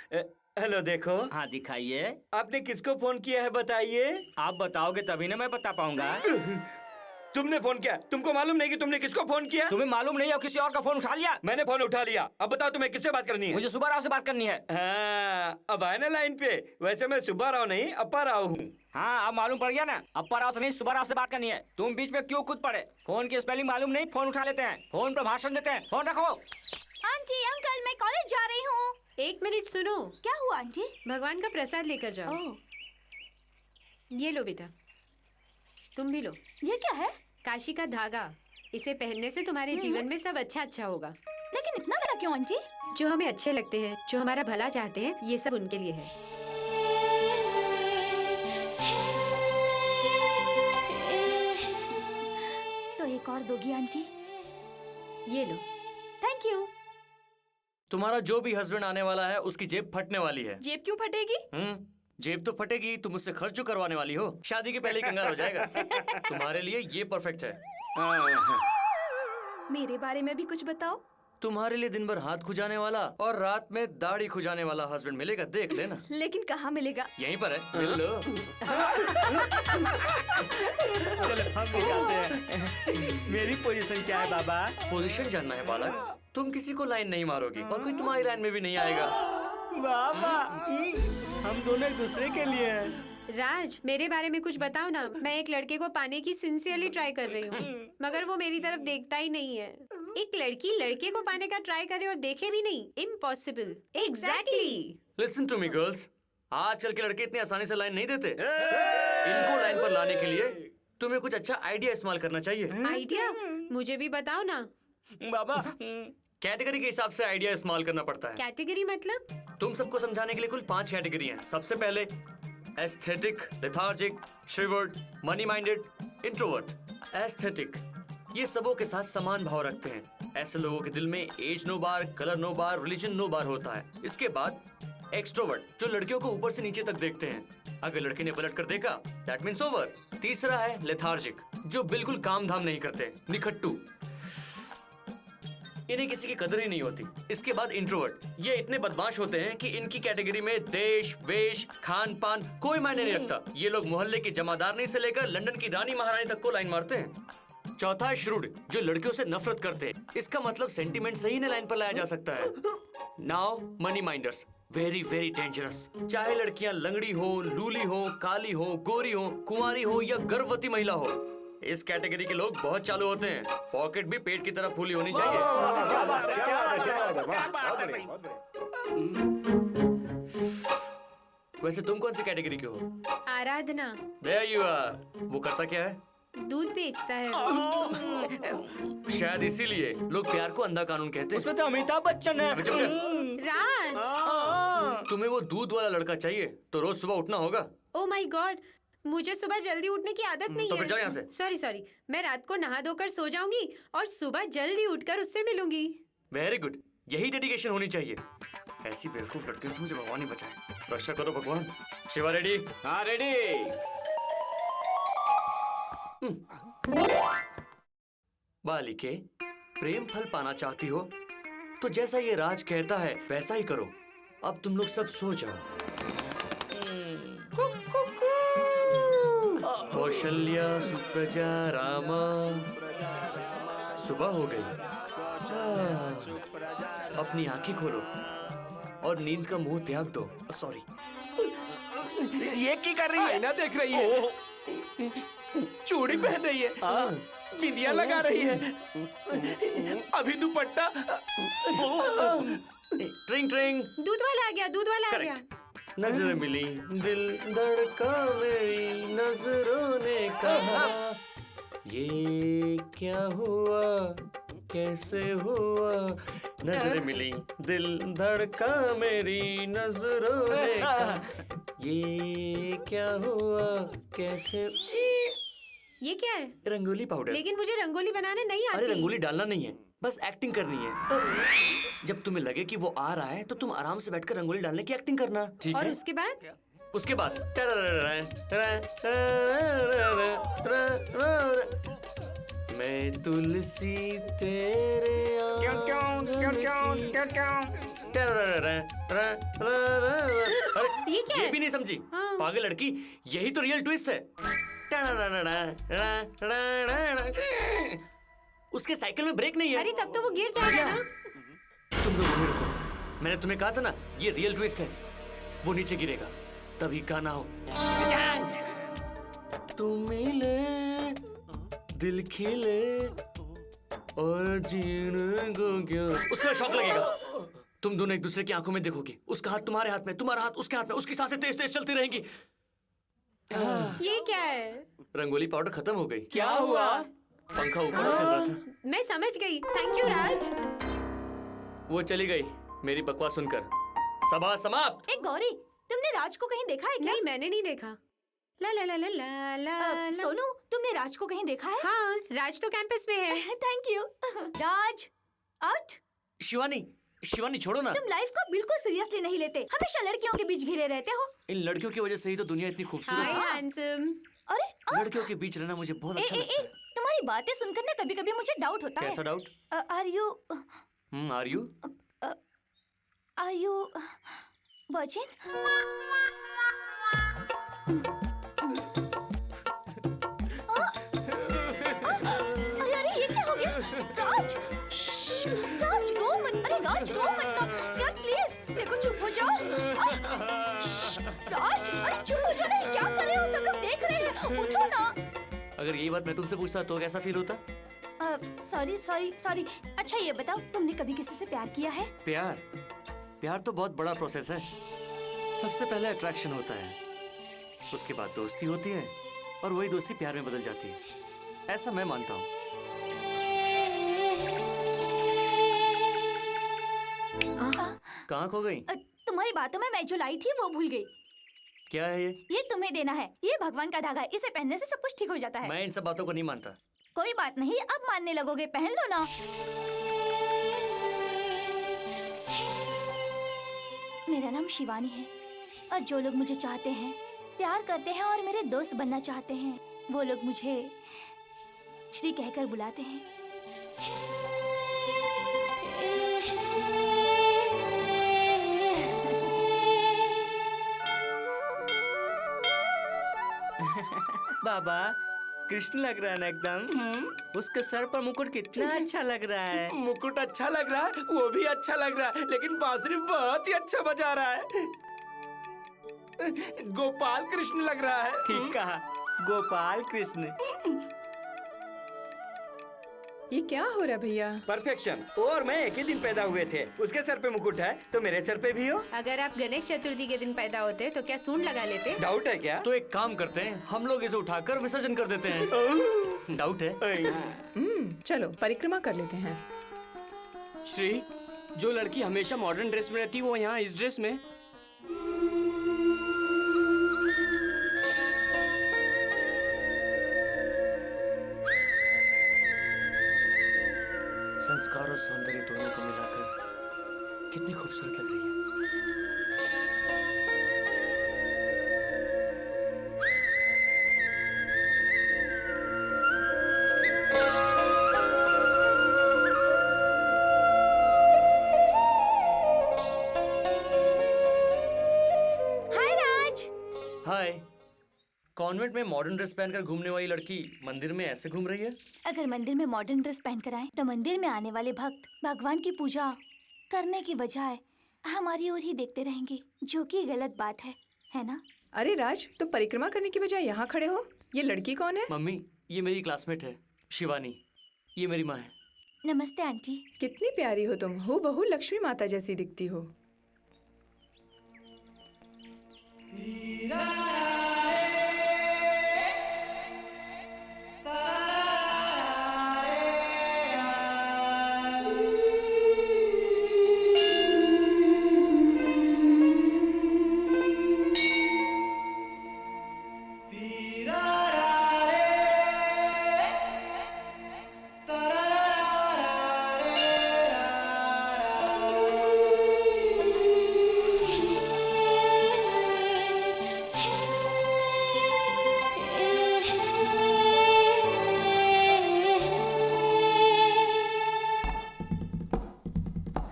हेलो, देखो। हाँ दिखाइए। आपने किसको फोन किया है बताइए। आप बताओगे तभी ना मैं बता पाऊंगा। तुमने फोन किया? तुमको मालूम नहीं कि तुमने किसको फोन किया? तुम्हें मालूम नहीं है, किसी और का फोन उठा लिया? मैंने फोन उठा लिया। अब बताओ तुम्हें किससे बात करनी है? मुझे सुब्बा राव से बात करनी है। हाँ, अब आए ना लाइन पे। वैसे मैं सुब्बा राव नहीं, अप्पा राव हूँ। हाँ, अब मालूम पड़ गया ना, अप्पा राव से नहीं सुब्बा राव से बात करनी है। तुम बीच में क्यों कूद पड़े? फोन की स्पेलिंग मालूम नहीं, फोन उठा लेते हैं, फोन पर भाषण देते हैं। फोन रखो। आंटी अंकल, मैं कॉलेज जा रही हूँ। 1 मिनट सुनो। क्या हुआ आंटी? भगवान का प्रसाद लेकर जाओ। ये लो बेटा, तुम भी लो। ये क्या है? काशी का धागा। इसे पहनने से तुम्हारे जीवन में सब अच्छा अच्छा होगा। लेकिन इतना बड़ा क्यों आंटी? जो हमें अच्छे लगते हैं, जो हमारा भला चाहते हैं, ये सब उनके लिए है। तो एक और दोगी आंटी? ये लो। Thank you. तुम्हारा जो भी हस्बैंड आने वाला है उसकी जेब फटने वाली है। जेब क्यों फटेगी? जेब तो फटेगी, तुम मुझसे खर्च जो करवाने वाली हो। शादी के पहले ही कंगाल हो जाएगा। तुम्हारे लिए ये परफेक्ट है। मेरे बारे में भी कुछ बताओ। तुम्हारे लिए दिन भर हाथ खुजाने वाला और रात में दाढ़ी खुजाने वाला हस्बैंड मिलेगा, देख लेना। लेकिन कहाँ मिलेगा? यहीं पर है, मिल लो। चलो हम निकालते हैं। मेरी पोजीशन क्या है बाबा? पोजीशन जानना है बालक? तुम किसी को लाइन नहीं मारोगी और कोई तुम्हारी लाइन में भी नहीं आएगा। बाबा, हम दोनों एक दूसरे के लिए हैं। राज, मेरे बारे में कुछ बताओ ना। मैं एक लड़के को पाने की सिंसियरली ट्राई कर रही हूँ, मगर वो मेरी तरफ देखता ही नहीं है। एक लड़की लड़के को पाने का ट्राई करे और देखे भी नहीं, impossible. Exactly. Listen to me girls, आजकल के लड़के इतनी आसानी से लाइन नहीं देते। इनको लाइन पर लाने के लिए तुम्हें कुछ अच्छा आइडिया इस्तेमाल करना चाहिए। आइडिया? मुझे भी बताओ ना। बाबा, कैटेगरी के हिसाब से आइडिया इस्तेमाल करना पड़ता है। कैटेगरी मतलब? तुम सबको समझाने के लिए कुल 5 कैटेगरी हैं। सबसे पहले aesthetic, lethargic, शिवर्ड, money minded, introvert. Aesthetic ये सबों के साथ समान भाव रखते हैं। ऐसे लोगों के दिल में एज नो बार, कलर नो बार, रिलीजन नो बार होता है। इसके बाद एक्सट्रोवर्ट, जो लड़कियों को ऊपर से नीचे तक देखते हैं। अगर लड़की ने पलट कर देखा, दैट मीन्स ओवर। तीसरा है लेथार्जिक, जो बिल्कुल काम धाम नहीं करते, निखट्टू, इन्हें किसी की कदर ही नहीं होती। इसके बाद इंट्रोवर्ट, ये इतने बदमाश होते हैं कि इनकी कैटेगरी में देश, वेश, खान पान कोई मायने नहीं रखता। ये लोग मोहल्ले की जमादारनी से लेकर लंदन की रानी महारानी तक को लाइन मारते हैं। चौथा है श्रूड, जो लड़कियों से नफरत करते हैं। इसका मतलब सेंटीमेंट से ही इन्हें लाइन पर लाया जा सकता है। Now money minders, very very dangerous. चाहे लड़कियां लंगड़ी हो, लूली हो, काली हो, गोरी हो, कुंवारी हो या गर्भवती महिला हो, इस कैटेगरी के लोग बहुत चालू होते हैं। पॉकेट भी पेट की तरह फूली होनी चाहिए। क्या बात है, क्या बात है, क्या बात है, वाह, बहुत बढ़िया, बहुत बढ़िया। वैसे तुम कौन सी कैटेगरी के हो? आराधना। There you are। वो करता क्या है? दूध बेचता है। शायद इसीलिए लोग प्यार को अंधा कानून कहते हैं। उसमें तो अमिताभ बच्चन है। अबे चुप कर। राज, तुम्हें वो दूध वाला लड़का चाहिए तो रोज सुबह उठना होगा। ओ माय गॉड, मुझे सुबह जल्दी उठने की आदत नहीं तो फिर जाओ यहाँ है। से। सॉरी, मैं रात को नहा धोकर सो जाऊंगी और सुबह जल्दी उठकर उससे मिलूंगी। वेरी गुड, यही डेडिकेशन होनी चाहिए। ऐसी बेवकूफ लड़की से मुझे भगवान ही बचाए। रक्षा करो भगवान। शिवा रेडी? हाँ रेडी। बालिके, प्रेम फल पाना चाहती हो तो जैसा ये राज कहता है वैसा ही करो। अब तुम लोग सब सो जाओ। कौशल्या सुप्रजा रामा। सुबह हो गई। अपनी आंखें खोलो और नींद का मुंह त्याग दो। सॉरी। ये की कर रही है? आईना देख रही है, चूड़ी पहन रही है, बिंदिया लगा रही है, अभी दुपट्टा। ट्रिंग ट्रिंग। दूध वाला आ गया, दूध वाला आ गया। नजर मिली, दिल धड़का, मेरी नजरों ने कहा ये क्या हुआ, कैसे हुआ। नजर मिली, दिल धड़का, मेरी नजरों ने कहा ये क्या हुआ, कैसे। ये क्या है? रंगोली पाउडर। लेकिन मुझे रंगोली बनाने नहीं आती। अरे रंगोली डालना नहीं है, बस एक्टिंग करनी है। जब तुम्हें लगे कि वो आ रहा है तो तुम आराम से बैठकर रंगोली डालने की एक्टिंग करना। ठीक और है? उसके बाद? उसके बाद मैं तुलसी तेरे ये क्या ये है? भी नहीं समझी? हाँ। पागल लड़की, यही तो रियल ट्विस्ट है। उसके साइकिल में ब्रेक नहीं है। अरे तब तो वो गिर जाएगा ना। तुम लोग वहीं रुको, मैंने तुम्हें कहा था ना ये रियल ट्विस्ट है। वो नीचे गिरेगा तभी गाना हो। तुम मिले, दिल खिले और जीने को क्या। उसका शौक लगेगा। तुम दोनों एक दूसरे की आंखों में देखोगे। उसका हाथ तुम्हारे हाथ में, तुम्हारा हाथ उसके हाथ में। उसकी सांसें तेज तेज चलती रहेंगी। ये क्या है? रंगोली पाउडर खत्म हो गई। क्या हुआ? पंखा ऊपर चल रहा था। मैं समझ गई। थैंक यू राज। वो चली गई मेरी बकवास सुनकर। सभा समाप्त। ए गौरी, तुमने राज को कहीं देखा है क्या? नहीं, मैंने नहीं देखा। ला ला ला ला ला ला। सोनू, तुमने राज को कहीं देखा है? हाँ, राज तो कैंपस में है। Thank you. Raj, out. Shivani, Shivani छोड़ो ना। तुम लाइफ को बिल्कुल सीरियसली नहीं लेते, हमेशा लड़कियों के बीच घिरे रहते हो। इन लड़कियों की वजह से ही तो दुनिया इतनी खूबसूरत हाय है। हैंडसम। अरे लड़कियों के बीच रहना मुझे बहुत अच्छा लगता है। तुम्हारी बातें सुनकर ना कभी-कभी मुझे डाउट होता है। कैसा डाउट? Are you virgin? अरे अरे ये क्या हो गया? राज, राज रो मत। अरे राज रो मत ना यार, प्लीज देखो, चुप हो जाओ। राज, अरे चुप हो जाओ ना, क्या कर रहे हो? सब लोग देख रहे हैं, उठो ना। अगर यही बात मैं तुमसे पूछता तो कैसा फील होता? सॉरी। अच्छा ये बताओ, तुमने कभी किसी से प्यार किया है? प्यार? प्यार तो बहुत बड़ा प्रोसेस है। सबसे पहले अट्रैक्शन होता है, उसके बाद दोस्ती होती है और वही दोस्ती प्यार में बदल जाती है। ऐसा मैं मानता हूँ। कहाँ खो गई? तुम्हारी बातों में मैं जो लाई थी वो भूल गई। क्या है ये? ये तुम्हें देना है। ये भगवान का धागा है, इसे पहनने से सब कुछ ठीक हो जाता है। मैं इन सब बातों को नहीं मानता। कोई बात नहीं, अब मानने लगोगे, पहन लो ना। मेरा नाम शिवानी है और जो लोग मुझे चाहते हैं, प्यार करते हैं और मेरे दोस्त बनना चाहते हैं, वो लोग मुझे श्री कहकर बुलाते हैं। बाबा, कृष्ण लग रहा है ना एकदम। उसके सर पर मुकुट कितना अच्छा लग रहा है। मुकुट अच्छा लग रहा है, वो भी अच्छा लग रहा है, लेकिन बांसुरी बहुत ही अच्छा बजा रहा है। गोपाल कृष्ण लग रहा है। ठीक कहा, गोपाल कृष्ण। ये क्या हो रहा है भैया? परफेक्शन। और मैं एक ही दिन पैदा हुए थे, उसके सर पे मुकुट है तो मेरे सर पे भी हो। अगर आप गणेश चतुर्थी के दिन पैदा होते तो क्या सूंड लगा लेते? डाउट है क्या? तो एक काम करते हैं, हम लोग इसे उठाकर विसर्जन कर देते हैं। डाउट है? चलो परिक्रमा कर लेते हैं। श्री, जो लड़की हमेशा मॉडर्न ड्रेस में रहती है वो यहाँ इस ड्रेस में। संस्कार और सौंदर्य दोनों को मिलाकर कितनी खूबसूरत लग रही है। हाय राज। हाय। कॉन्वेंट में मॉडर्न ड्रेस पहनकर घूमने वाली लड़की मंदिर में ऐसे घूम रही है? अगर मंदिर में मॉडर्न ड्रेस पहनकर आए तो मंदिर में आने वाले भक्त भगवान की पूजा करने की बजाय हमारी ओर ही देखते रहेंगे, जो कि गलत बात है ना? अरे राज, तुम परिक्रमा करने की बजाय यहाँ खड़े हो। ये लड़की कौन है? मम्मी, ये मेरी क्लासमेट है शिवानी। ये मेरी माँ है। नमस्ते आंटी। कितनी प्यारी हो तुम, हो बहू लक्ष्मी माता जैसी दिखती हो।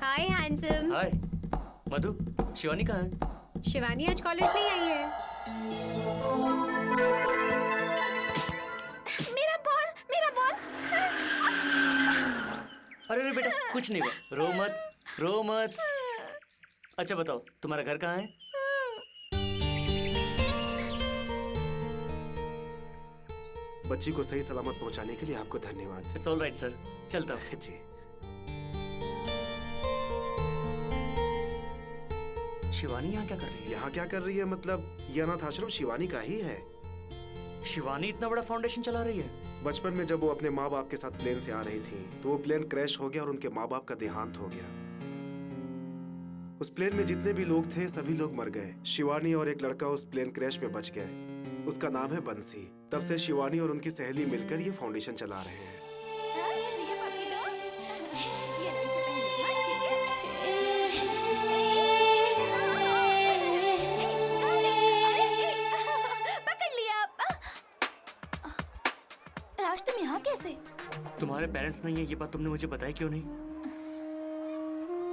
हाय हैंडसम। हाय मधु, शिवानी कहाँ है? शिवानी आज कॉलेज नहीं आई है। मेरा बॉल, मेरा बॉल। अरे रे बेटा, कुछ नहीं हुआ। रो मत, रो मत। अच्छा बताओ, तुम्हारा घर कहाँ है? बच्ची को सही सलामत पहुंचाने के लिए आपको धन्यवाद। इट्स ऑल राइट सर, चलता हूँ। जी। शिवानी यहाँ क्या कर रही है? यहाँ क्या कर रही है मतलब, ये अनाथ आश्रम शिवानी का ही है। शिवानी इतना बड़ा फाउंडेशन चला रही है? बचपन में जब वो अपने माँ बाप के साथ प्लेन से आ रही थी तो वो प्लेन क्रैश हो गया और उनके माँ बाप का देहांत हो गया। उस प्लेन में जितने भी लोग थे सभी लोग मर गए। शिवानी और एक लड़का उस प्लेन क्रैश में बच गए। उसका नाम है बंसी। तब से शिवानी और उनकी सहेली मिलकर ये फाउंडेशन चला रहे हैं। राज, तुम यहाँ कैसे? तुम्हारे पेरेंट्स नहीं है, ये बात तुमने मुझे बताई क्यों नहीं?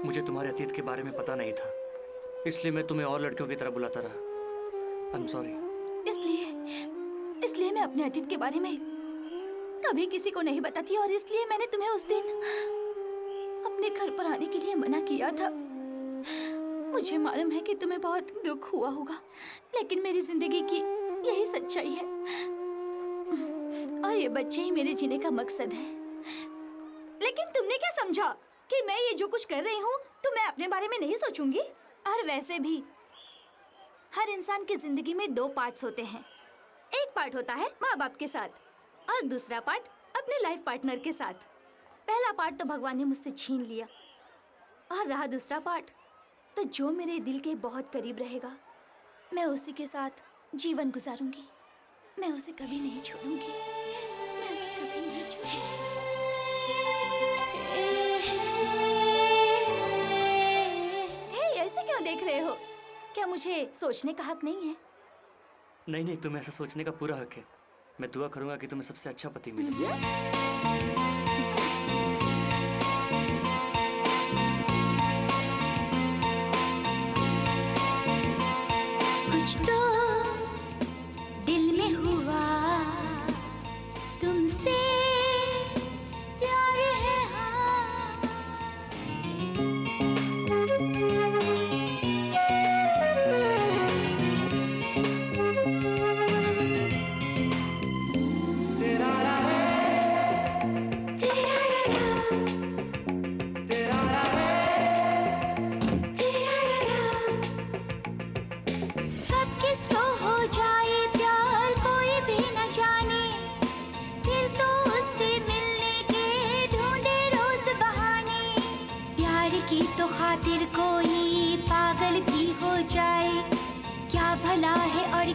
मुझे तुम्हारे अतीत के बारे में पता नहीं था, इसलिए मैं तुम्हें और लड़कियों की तरह बुलाता रहा। आई एम सॉरी। इसलिए मैं अपने अतीत के बारे में कभी किसी को नहीं बताती और इसलिए मैंने तुम्हें उस दिन अपने घर पर आने के लिए मना किया था। मुझे मालूम है कि तुम्हें बहुत दुख हुआ होगा, लेकिन मेरी जिंदगी की यही सच्चाई है और ये बच्चे ही मेरे जीने का मकसद है। लेकिन तुमने क्या समझा कि मैं ये जो कुछ कर रही हूँ तो मैं अपने बारे में नहीं सोचूंगी? और वैसे भी हर इंसान की जिंदगी में दो पार्ट्स होते हैं। एक पार्ट होता है माँ बाप के साथ और दूसरा पार्ट अपने लाइफ पार्टनर के साथ। पहला पार्ट तो भगवान ने मुझसे छीन लिया और रहा दूसरा पार्ट तो जो मेरे दिल के बहुत करीब रहेगा मैं उसी के साथ जीवन गुजारूंगी। मैं उसे कभी नहीं छोड़ूंगी। मैं उसे कभी नहीं छोड़ूंगी। हे, ऐसे क्यों देख रहे हो? क्या मुझे सोचने का हक नहीं है? नहीं नहीं, तुम्हें ऐसा सोचने का पूरा हक है। मैं दुआ करूंगा कि तुम्हें सबसे अच्छा पति मिले। कुछ तो दिल में हुआ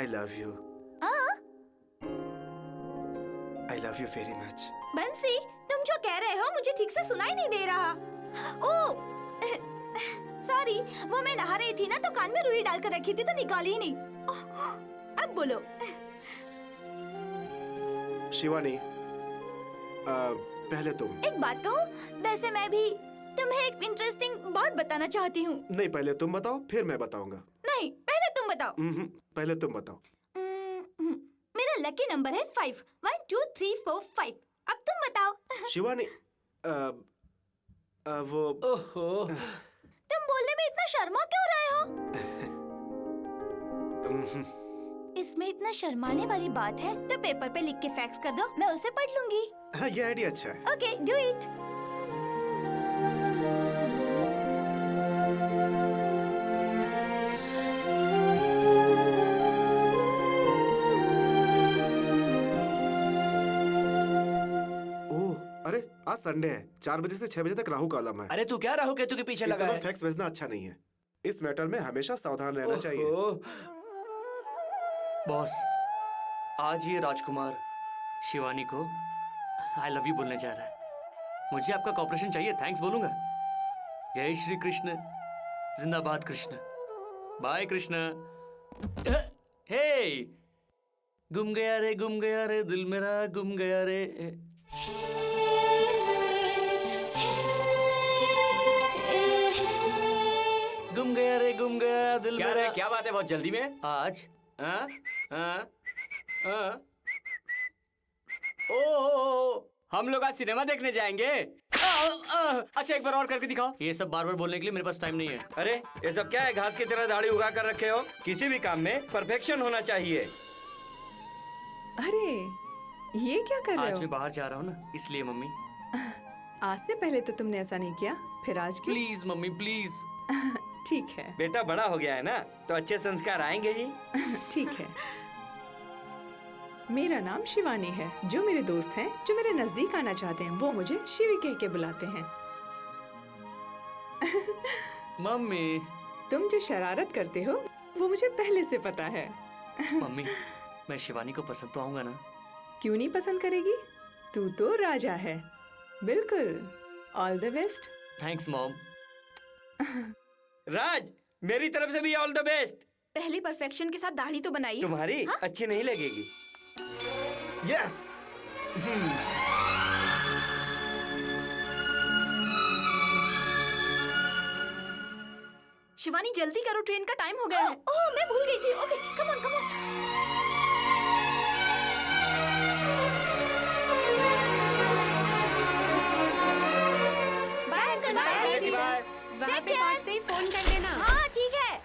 I love you. I love you very much. बंसी, तुम जो कह रहे हो मुझे ठीक से सुनाई नहीं दे रहा। ओह सॉरी, वो मैं नहा रही थी ना तो कान में रुई डालकर रखी थी तो निकाली ही नहीं। अब बोलो। शिवानी, पहले तुम। एक बात कहूँ, वैसे मैं भी तुम्हें एक इंटरेस्टिंग बात बताना चाहती हूँ। नहीं, पहले तुम बताओ फिर मैं बताऊंगा। नहीं, पहले तुम बताओ। पहले तुम बताओ। मेरा लकी नंबर है 5। 1 2 3 4 5। अब तुम बताओ। शिवानी, वो ओहो, तुम बोलने में इतना शर्मा क्यों रहे हो? इसमें इतना शर्माने वाली बात है तो पेपर पे लिख के फैक्स कर दो, मैं उसे पढ़ लूंगी। हाँ, ये आइडिया अच्छा है। Okay, do it. अरे आज संडे है, 4 बजे से 6 बजे तक राहु कालम है। अरे तू क्या राहु केतु के पीछे इस लगा समय है? फैक्स भेजना अच्छा नहीं है। इस मैटर में हमेशा सावधान रहना चाहिए। बॉस, आज ये राजकुमार शिवानी को आई लव यू बोलने जा रहा है। मुझे आपका कॉपरेशन चाहिए, थैंक्स बोलूंगा। जय श्री कृष्ण, जिंदाबाद कृष्ण, बाय कृष्ण। हे, गुम गया रे दिल मेरा गुम गया रे। गुम गया दिल क्या मेरा। रे, क्या बात है बहुत जल्दी में? आज हाँ हाँ हाँ। ओ, हम लोग आज सिनेमा देखने जाएंगे। अच्छा, एक बार और करके दिखाओ। ये सब बार बार बोलने के लिए मेरे पास टाइम नहीं है। अरे ये सब क्या है? घास की तरह दाढ़ी उगा कर रखे हो। किसी भी काम में परफेक्शन होना चाहिए। अरे ये क्या कर रहे आज हो? मैं बाहर जा रहा हूँ ना, इसलिए मम्मी। आज से पहले तो तुमने ऐसा नहीं किया, फिर आज क्यों? Please mummy please. ठीक है। बेटा बड़ा हो गया है ना, तो अच्छे संस्कार आएंगे ही। ठीक है। मेरा नाम शिवानी है। जो मेरे दोस्त हैं, जो मेरे नजदीक आना चाहते हैं, वो मुझे शिवी कह के बुलाते हैं। मम्मी। तुम जो शरारत करते हो वो मुझे पहले से पता है। मम्मी, मैं शिवानी को पसंद तो आऊंगा ना? क्यों नहीं पसंद करेगी? तू तो राजा है। बिल्कुल। All the best. Thanks mom. Raj, मेरी तरफ से भी ऑल द बेस्ट। पहले परफेक्शन के साथ दाढ़ी तो बनाई। तुम्हारी अच्छी नहीं लगेगी। यस। शिवानी जल्दी करो, ट्रेन का टाइम हो गया है। ओह, मैं भूल गई थी। Okay, come on come on. Bye uncle, bye. वहाँ पे पहुँचते ही फोन कर देना। हाँ ठीक है।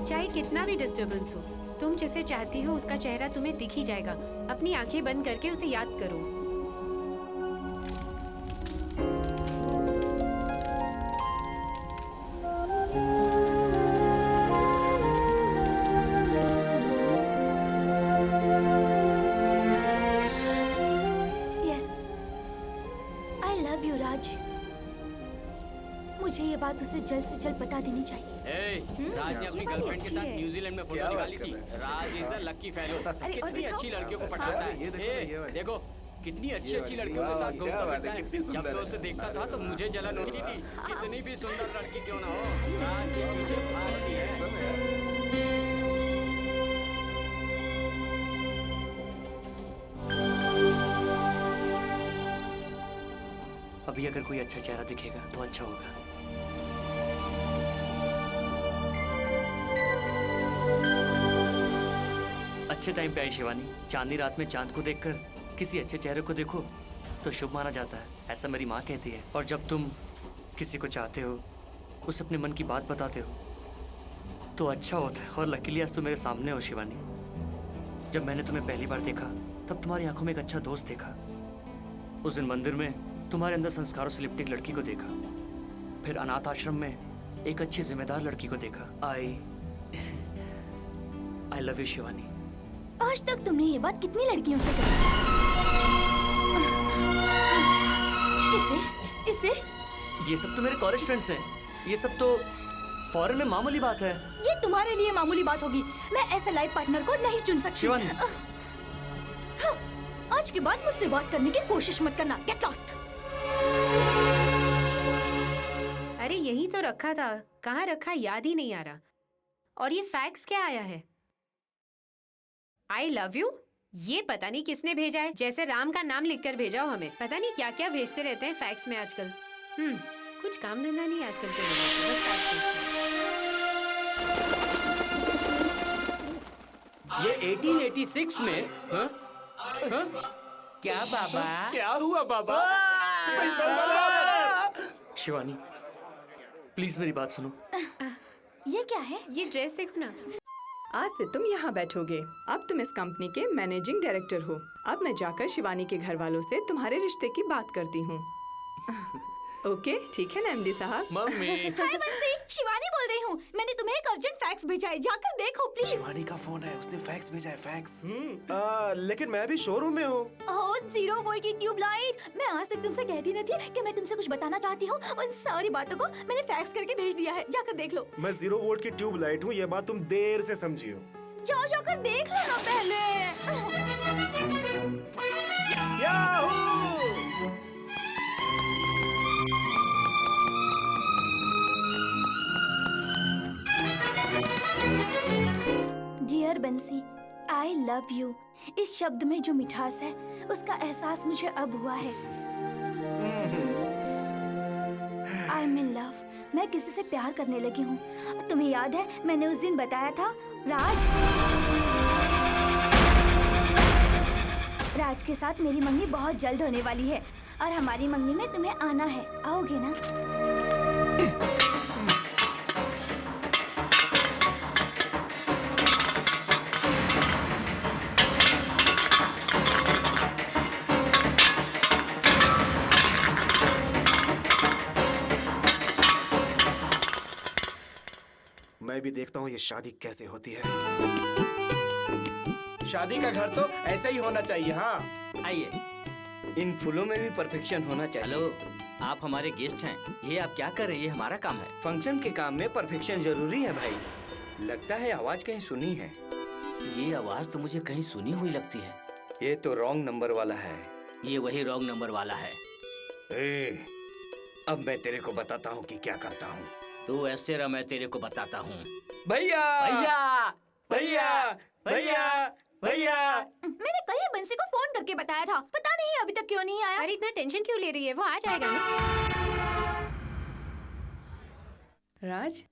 चाहे कितना भी डिस्टरबेंस हो, तुम जिसे चाहती हो उसका चेहरा तुम्हें दिख ही जाएगा। अपनी आंखें बंद करके उसे याद करो। यस, आई लव यू राज। मुझे ये बात उसे जल्द से जल्द बता देनी चाहिए। राज ने अपनी गर्लफ्रेंड के साथ न्यूजीलैंड में फोटो निकाली थी। राज इज अ लकी फेलो। कितनी अच्छी लड़कियों को पटाता है। देखो कितनी अच्छी अच्छी लड़कियों के साथ घूमता फिरता है। जब मैं उसे देखता था तो मुझे जलन होती थी। कितनी भी सुंदर लड़की क्यों ना हो, राज के पीछे भागती है। अभी अगर कोई अच्छा चेहरा दिखेगा तो अच्छा होगा। अच्छे टाइम पे आई शिवानी। चांदनी रात में चांद को देखकर किसी अच्छे चेहरे को देखो तो शुभ माना जाता है, ऐसा मेरी माँ कहती है। और जब तुम किसी को चाहते हो, उसे अपने मन की बात बताते हो तो अच्छा होता है। और लकीली आज तुम मेरे सामने हो शिवानी। जब मैंने तुम्हें पहली बार देखा तब तुम्हारी आंखों में एक अच्छा दोस्त देखा। उस दिन मंदिर में तुम्हारे अंदर संस्कारों से लिपटी एक लड़की को देखा। फिर अनाथ आश्रम में एक अच्छी जिम्मेदार लड़की को देखा। I love you Shivani. आज तक तुमने ये बात कितनी लड़कियों से कही? इसे ये सब तो मेरे कॉलेज फ्रेंड्स हैं। ये सब तो फॉरेन में मामूली बात है। ये तुम्हारे लिए मामूली बात होगी। मैं ऐसे लाइफ पार्टनर को नहीं चुन सकती। शिवानी। आज के बाद मुझसे बात करने की कोशिश मत करना। Get lost. अरे यही तो रखा था, कहाँ रखा याद ही नहीं आ रहा। और ये फैक्स क्या आया है? आई लव यू, ये पता नहीं किसने भेजा है। जैसे राम का नाम लिखकर भेजा हो हमें। पता नहीं क्या क्या भेजते रहते हैं फैक्स में आजकल। कुछ काम धंधा नहीं आजकल के लोगों को, बस फैक्स भेजते हैं। ये 1886 में क्या बाबा? क्या हुआ बाबा? शिवानी, प्लीज मेरी बात सुनो। ये क्या है? ये ड्रेस देखो ना। आज से तुम यहाँ बैठोगे। अब तुम इस कंपनी के मैनेजिंग डायरेक्टर हो। अब मैं जाकर शिवानी के घर वालों से तुम्हारे रिश्ते की बात करती हूँ। ओके, ठीक है ना एमडी साहब? मम्मी। हाय बंसी, शिवानी बोल रही हूँ। मैंने तुम्हें एक अर्जेंट फैक्स भेजा है, जाकर देखो प्लीज। शिवानी का फोन है, उसने फैक्स भेजा है, फैक्स। लेकिन मैं भी शोरूम में हूँ। ओह, 0 वोल्ट की ट्यूबलाइट। मैं आज तक तुमसे कहती न थी कि मैं तुमसे कुछ बताना चाहती हूँ। उन सारी बातों को मैंने फैक्स करके भेज दिया है, जाकर देख लो। मैं 0 वोल्ट की ट्यूबलाइट हूँ, ये बात तुम देर से समझी हो। जाओ जाकर देख लो ना पहले। याहू! डियर बंसी, आई लव यू। इस शब्द में जो मिठास है उसका एहसास मुझे अब हुआ है। I am in love. मैं किसी से प्यार करने लगी हूँ। तुम्हें याद है मैंने उस दिन बताया था राज के साथ मेरी मंगनी बहुत जल्द होने वाली है और हमारी मंगनी में तुम्हें आना है। आओगे ना? मैं भी देखता हूँ ये शादी कैसे होती है। शादी का घर तो ऐसा ही होना चाहिए। हाँ, आइए। इन फूलों में भी परफेक्शन होना चाहिए। हेलो, आप हमारे गेस्ट हैं। ये आप क्या कर रहे हैं? ये हमारा काम है। फंक्शन के काम में परफेक्शन जरूरी है भाई। लगता है आवाज कहीं सुनी है। ये आवाज तो मुझे कहीं सुनी हुई लगती है। ये तो रॉन्ग नंबर वाला है। ये वही रॉन्ग नंबर वाला है। अब मैं तेरे को बताता हूँ कि क्या करता हूँ। तू ऐसे रहा, मैं तेरे को बताता हूँ। भैया भैया भैया भैया भैया। मैंने कल ही बंसी को फोन करके बताया था, पता नहीं अभी तक क्यों नहीं आया। अरे इतना टेंशन क्यों ले रही है? वो आ जाएगा ना। राज,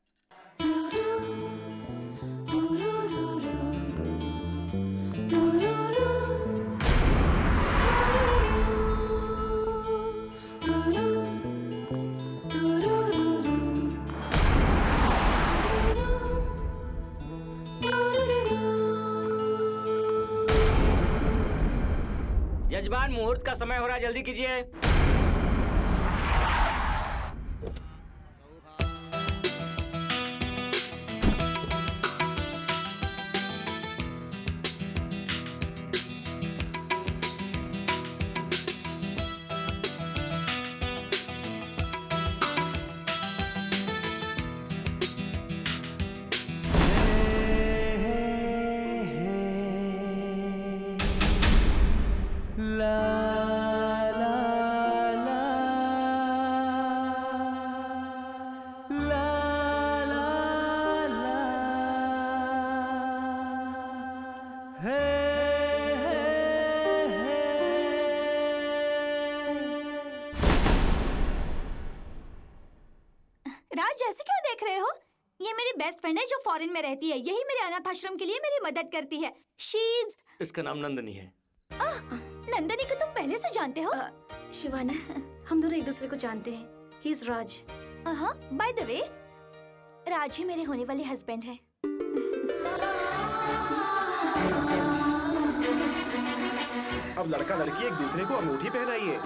यजमान, मुहूर्त का समय हो रहा है, जल्दी कीजिए। राज, ऐसे क्यों देख रहे हो? ये मेरी बेस्ट फ्रेंड है जो फॉरेन में रहती है। यही मेरे अनाथ आश्रम के लिए मेरी मदद करती है। शीज इसका नाम नंदनी है। नंदनी को तुम पहले से जानते हो? शिवानी, हम दोनों एक दूसरे को जानते हैं। ही इज राज। हाँ, बाय द वे, राज ही मेरे होने वाले हस्बैंड है। अब लड़का लड़की एक दूसरे को अंगूठी पहनाइए।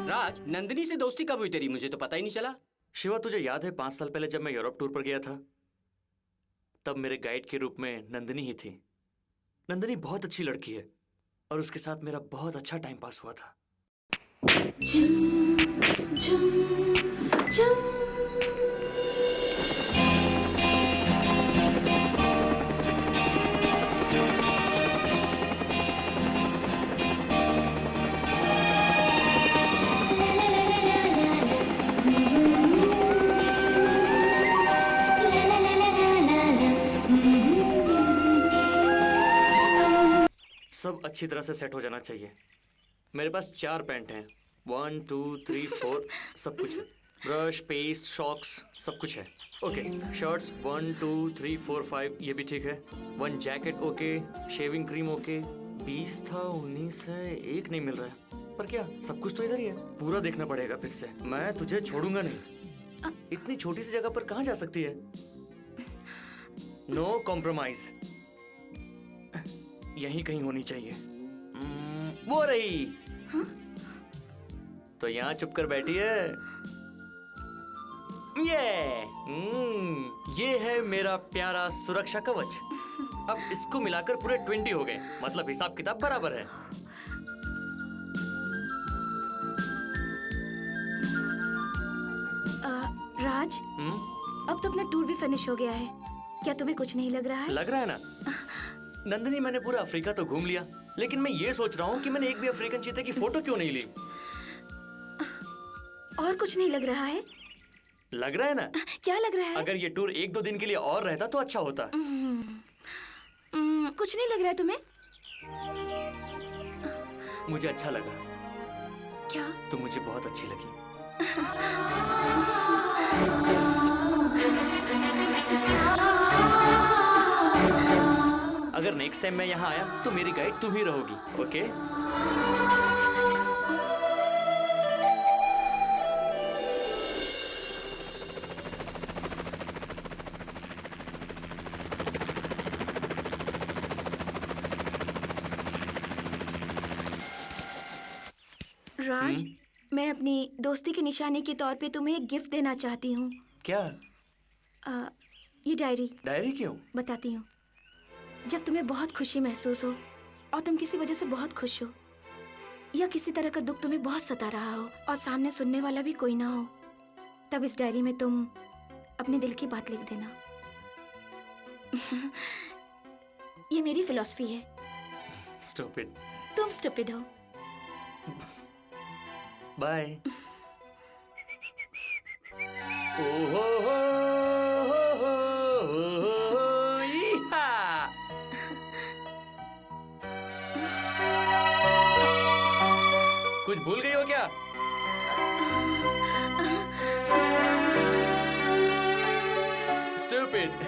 राज, राज, नंदिनी से दोस्ती कब हुई तेरी? मुझे तो पता ही नहीं चला। शिवा, तुझे याद है 5 साल पहले जब मैं यूरोप टूर पर गया था, तब मेरे गाइड के रूप में नंदिनी ही थी। नंदिनी बहुत अच्छी लड़की है और उसके साथ मेरा बहुत अच्छा टाइम पास हुआ था। सब अच्छी तरह से सेट हो जाना चाहिए। मेरे पास 4 पैंट हैं, 1 2 3 4, सब कुछ है। ब्रश, पेस्ट, सॉक्स, सब कुछ है। ओके, शर्ट्स 1 2 3 4 5, ये भी ठीक है। 1 jacket okay, shaving cream okay. 20 था, 19 है, 1 नहीं मिल रहा है। पर क्या, सब कुछ तो इधर ही है। पूरा देखना पड़ेगा फिर से। मैं तुझे छोड़ूंगा नहीं। इतनी छोटी सी जगह पर कहाँ जा सकती है? No compromise. यहीं कहीं होनी चाहिए। वो रही। तो यहाँ चुप कर बैठी है। ये है मेरा प्यारा सुरक्षा कवच। अब इसको मिलाकर पूरे 20 हो गए, मतलब हिसाब किताब बराबर है। राज, अब तो अपना टूर भी फिनिश हो गया है। क्या तुम्हें कुछ नहीं लग रहा है? लग रहा है ना नंदिनी, मैंने पूरा अफ्रीका तो घूम लिया, लेकिन मैं ये सोच रहा हूँ कि मैंने एक भी अफ्रीकन चीते की फोटो क्यों नहीं ली। और कुछ नहीं लग रहा है? लग रहा है ना। क्या लग रहा है? अगर ये टूर 1-2 दिन के लिए और रहता तो अच्छा होता। कुछ नहीं लग रहा है तुम्हें? मुझे अच्छा लगा। क्या? तुम मुझे बहुत अच्छी लगी। अगर नेक्स्ट टाइम मैं यहाँ आया तो मेरी गाइड तुम ही रहोगी, ओके? राज, मैं अपनी दोस्ती की निशानी के तौर पे तुम्हें एक गिफ्ट देना चाहती हूँ। क्या? ये डायरी। डायरी क्यों? बताती हूँ। जब तुम्हें बहुत खुशी महसूस हो और तुम किसी वजह से बहुत खुश हो, या किसी तरह का दुख तुम्हें बहुत सता रहा हो और सामने सुनने वाला भी कोई ना हो, तब इस डायरी में तुम अपने दिल की बात लिख देना। ये मेरी फिलॉसफी है। स्टूपिड। तुम स्टूपिड हो। बाय। कुछ भूल गई हो क्या? स्टूपिड।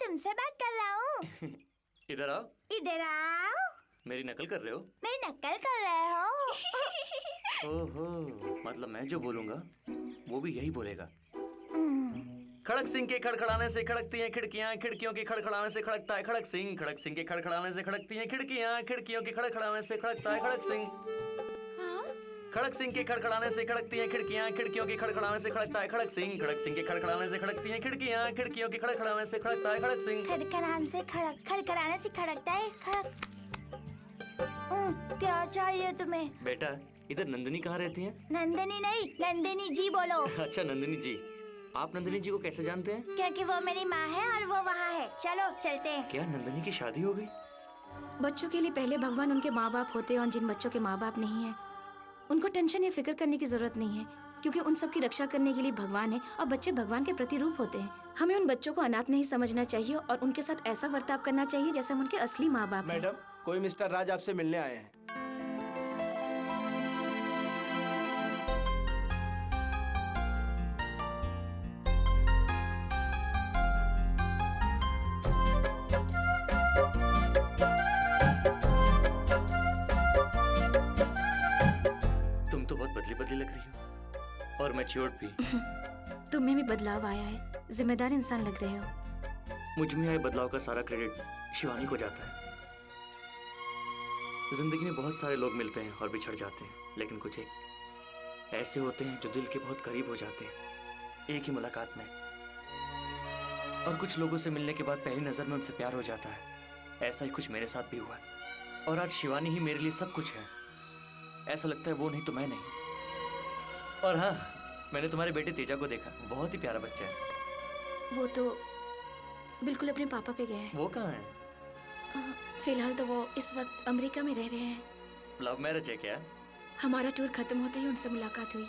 तुमसे बात कर रहा हूँ। इधर आओ। इधर आओ। मेरी नकल कर रहे हो? मेरी नकल कर रहे हो? ओहो, मतलब मैं जो बोलूंगा वो भी यही बोलेगा। खड़क सिंह के खड़खड़ाने से खड़कती हैं खिड़कियां, खिड़कियों के खड़खड़ाने से खड़कता है खड़क सिंह, खड़क सिंह के खड़खड़ाने से खड़कती हैं खिड़कियां, खिड़कियों के खड़खड़ाने से खड़कता है खड़क सिंह। खड़क सिंह के खड़खड़ाने से खड़कती हैं खिड़कियां, खिड़कियों के खड़खड़ाने से खड़कता है खड़क सिंह, खड़क सिंह के खड़खड़ाने से खड़कती हैं खिड़कियां, खिड़कियों के खड़खड़ाने से खड़कता है खड़क सिंह। खड़खड़ाने से खड़कता है खड़क। क्या चाहिए तुम्हें? बेटा, इधर नंदिनी कहाँ रहती हैं? नंदिनी नहीं, नंदिनी जी बोलो। अच्छा, नंदिनी जी। आप नंदिनी जी को कैसे जानते हैं? क्योंकि वो मेरी माँ है और वो वहाँ है। चलो चलते हैं। क्या नंदिनी की शादी हो गई? बच्चों के लिए पहले भगवान उनके माँ बाप होते हैं, और जिन बच्चों के माँ बाप नहीं है उनको टेंशन या फिक्र करने की जरूरत नहीं है, क्योंकि उन सब की रक्षा करने के लिए भगवान है और बच्चे भगवान के प्रतिरूप होते हैं। हमें उन बच्चों को अनाथ नहीं समझना चाहिए और उनके साथ ऐसा बर्ताव करना चाहिए जैसे हम उनके असली माँ बाप हैं। मैडम, कोई मिस्टर राज आपसे मिलने आए हैं। बदली लग रही हो और मैच्योर्ड भी। तुम में भी बदलाव आया है, जिम्मेदार इंसान लग रहे हो। मुझ में आए बदलाव का सारा क्रेडिट शिवानी को जाता है। जिंदगी में बहुत सारे लोग मिलते हैं और बिछड़ जाते हैं, लेकिन कुछ एक ऐसे होते हैं जो दिल के बहुत करीब हो जाते हैं एक ही मुलाकात में। और कुछ लोगों से मिलने के बाद पहली नजर में उनसे प्यार हो जाता है। ऐसा ही कुछ मेरे साथ भी हुआ है और आज शिवानी ही मेरे लिए सब कुछ है। ऐसा लगता है वो नहीं तो मैं नहीं। और हाँ, मैंने तुम्हारे बेटे तेजा को देखा, बहुत ही प्यारा बच्चा है। वो तो बिल्कुल अपने पापा पे गए हैं। वो कहाँ है? फिलहाल तो वो इस वक्त अमेरिका में रह रहे हैं। लव मैरिज है क्या? हमारा टूर खत्म होते ही उनसे मुलाकात हुई।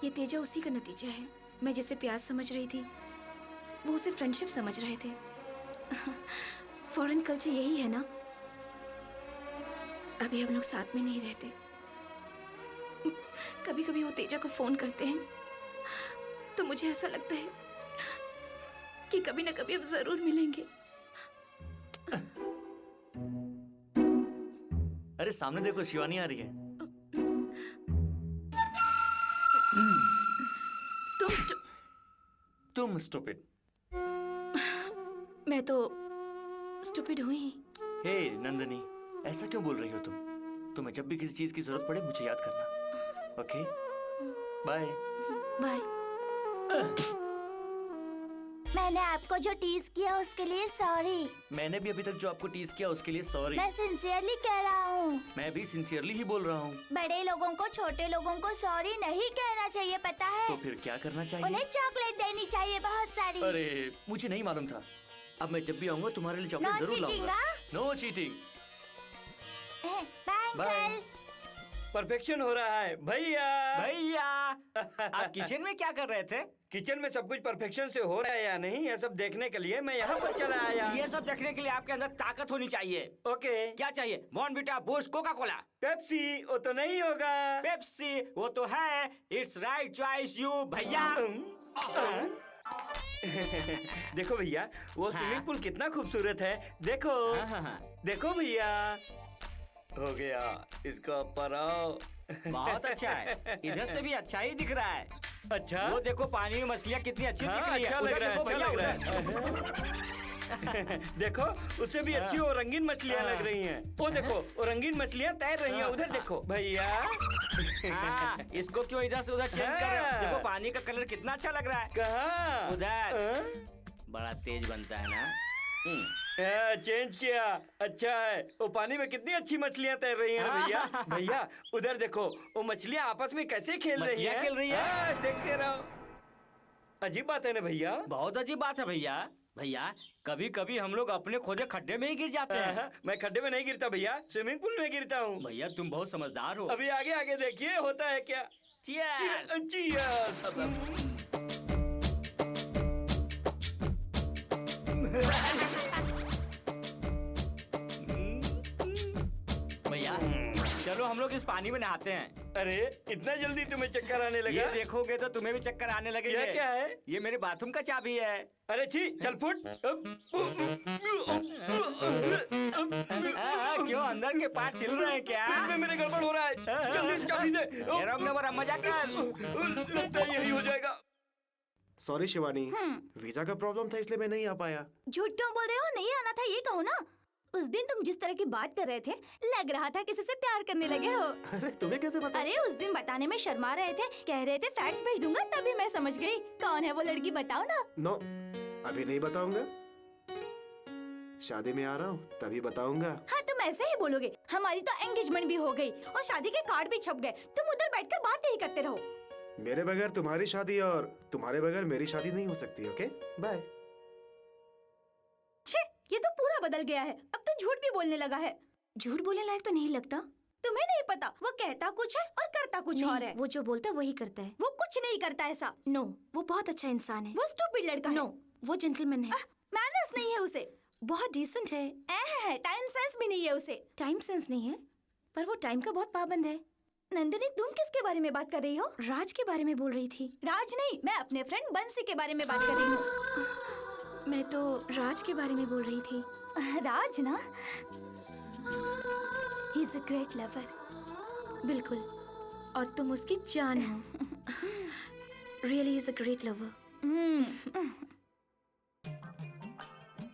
ये तेजा उसी का नतीजा है। मैं जिसे प्यार समझ रही थी वो उसे फ्रेंडशिप समझ रहे थे। फॉरेन कल्चर यही है ना। अभी हम लोग साथ में नहीं रहते। कभी कभी वो तेजा को फोन करते हैं तो मुझे ऐसा लगता है कि कभी ना कभी हम जरूर मिलेंगे। अरे सामने देखो, शिवानी आ रही है। तुम स्टूपिड। मैं तो स्टूपिड हुई। हे नंदनी, ऐसा क्यों बोल रही हो तुम? तुम्हें जब भी किसी चीज की जरूरत पड़े मुझे याद करना। Okay, bye bye. मैंने आपको जो टीज किया उसके लिए सॉरी। मैंने भी अभी तक जो आपको टीज किया उसके लिए सॉरी। मैं सिंसियरली कह रहा हूँ। मैं भी सिंसियरली ही बोल रहा हूँ। बड़े लोगों को छोटे लोगों को सॉरी नहीं कहना चाहिए, पता है? तो फिर क्या करना चाहिए? उन्हें चॉकलेट देनी चाहिए, बहुत सारी। अरे मुझे नहीं मालूम था। अब मैं जब भी आऊंगा तुम्हारे लिए चॉकलेट जरूर लाऊंगा। No cheating. बाय। परफेक्शन हो रहा है भैया। भैया आप किचन में क्या कर रहे थे? किचन में सब कुछ परफेक्शन से हो रहा है या नहीं, ये सब देखने के लिए मैं यहाँ पर चला आया। ये सब देखने के लिए आपके अंदर ताकत होनी चाहिए। ओके। क्या चाहिए? Bournvita, boost, Coca Cola? Pepsi. वो तो नहीं होगा। पेप्सी वो तो है। इट्स राइट चॉइस यू भैया। देखो भैया, वो स्विमिंग पूल कितना खूबसूरत है। देखो देखो भैया, हो गया इसका पराव। बहुत अच्छा है। इधर से भी अच्छा ही दिख रहा है। अच्छा, वो देखो पानी में मछलियाँ कितनी अच्छी दिख रही अच्छा है। लग रहा है, देखो अच्छा लग रहा भैया, है। देखो उससे भी अच्छी वो रंगीन मछलियाँ लग रही हैं। वो देखो वो रंगीन मछलियाँ तैर रही हैं। उधर देखो भैया। इसको क्यों इधर से उधर चेंज कर रहे हो? देखो पानी का कलर कितना अच्छा लग रहा है। कहाँ? उधर। बड़ा तेज बनता है ना। चेंज किया, अच्छा है। वो पानी में कितनी अच्छी मछलियाँ तैर रही हैं भैया। भैया उधर देखो, वो मछलियाँ आपस में कैसे खेल रही हैं। खेल रही है। देखते रहो। अजीब बात है ना भैया। बहुत अजीब बात है भैया। भैया कभी कभी हम लोग अपने खोदे खड्डे में ही गिर जाते हैं। मैं खड्डे में नहीं गिरता भैया, स्विमिंग पूल में गिरता हूँ। भैया तुम बहुत समझदार हो। अभी आगे आगे देखिए होता है क्या। Cheers! Cheers! भैया चलो हम लोग इस पानी में नहाते हैं। अरे इतना जल्दी तुम्हें चक्कर आने लगा? ये देखोगे तो तुम्हें भी चक्कर आने लगेंगे। ये क्या है? ये मेरे बाथरूम का चाबी है। अरे छी, चल फुट। क्यों अंदर के पार्ट छिल रहे हैं क्या? इसमें मेरे गड़बड़ हो रहा है। जल्दी से चाबी दे। ये रॉन्ग नंबर, अब मजा कर। लगता है यही हो जाएगा। सॉरी शिवानी, वीजा का प्रॉब्लम था इसलिए मैं नहीं आ पाया। झूठ क्यों बोल रहे हो? नहीं आना था ये कहो ना। उस दिन तुम जिस तरह की बात कर रहे थे लग रहा था किसी से प्यार करने लगे हो। अरे तुम्हें कैसे पता? अरे उस दिन बताने में शर्मा रहे थे, कह रहे थे फैक्स भेज दूंगा, तभी मैं समझ गई। कौन है वो लड़की बताओ ना। नो, अभी नहीं बताऊंगा। शादी में आ रहा हूँ तभी बताऊंगा। हाँ तुम ऐसे ही बोलोगे। हमारी तो एंगेजमेंट भी हो गई और शादी के कार्ड भी छप गए। तुम उधर बैठकर बातें ही करते रहो। मेरे बगैर तुम्हारी शादी और तुम्हारे बगैर मेरी शादी नहीं हो सकती। Okay bye. छे, ये तो पूरा बदल गया है। अब तो झूठ भी बोलने लगा है। झूठ बोलने लायक तो नहीं लगता। तुम्हें नहीं पता, वो कहता कुछ है और करता कुछ और है। वो जो बोलता है वही करता है। वो कुछ नहीं करता ऐसा। नो, वो बहुत अच्छा इंसान है। वो स्टूपिड लड़का है। नो, वो जेंटलमैन है। मैनर्स नहीं है उसे। बहुत डिसेंट है। टाइम सेंस भी नहीं है उसे। टाइम सेंस नहीं है, पर वो टाइम का बहुत पाबंद है। नंदिनी तुम किसके बारे में बात कर रही हो? राज के बारे में बोल रही थी। राज नहीं, मैं अपने फ्रेंड बंसी के बारे में बात कर रही हूँ। मैं तो राज के बारे में बोल रही थी। राज ना, he is a great lover। बिल्कुल, और तुम उसकी जान हो। Really is a great lover.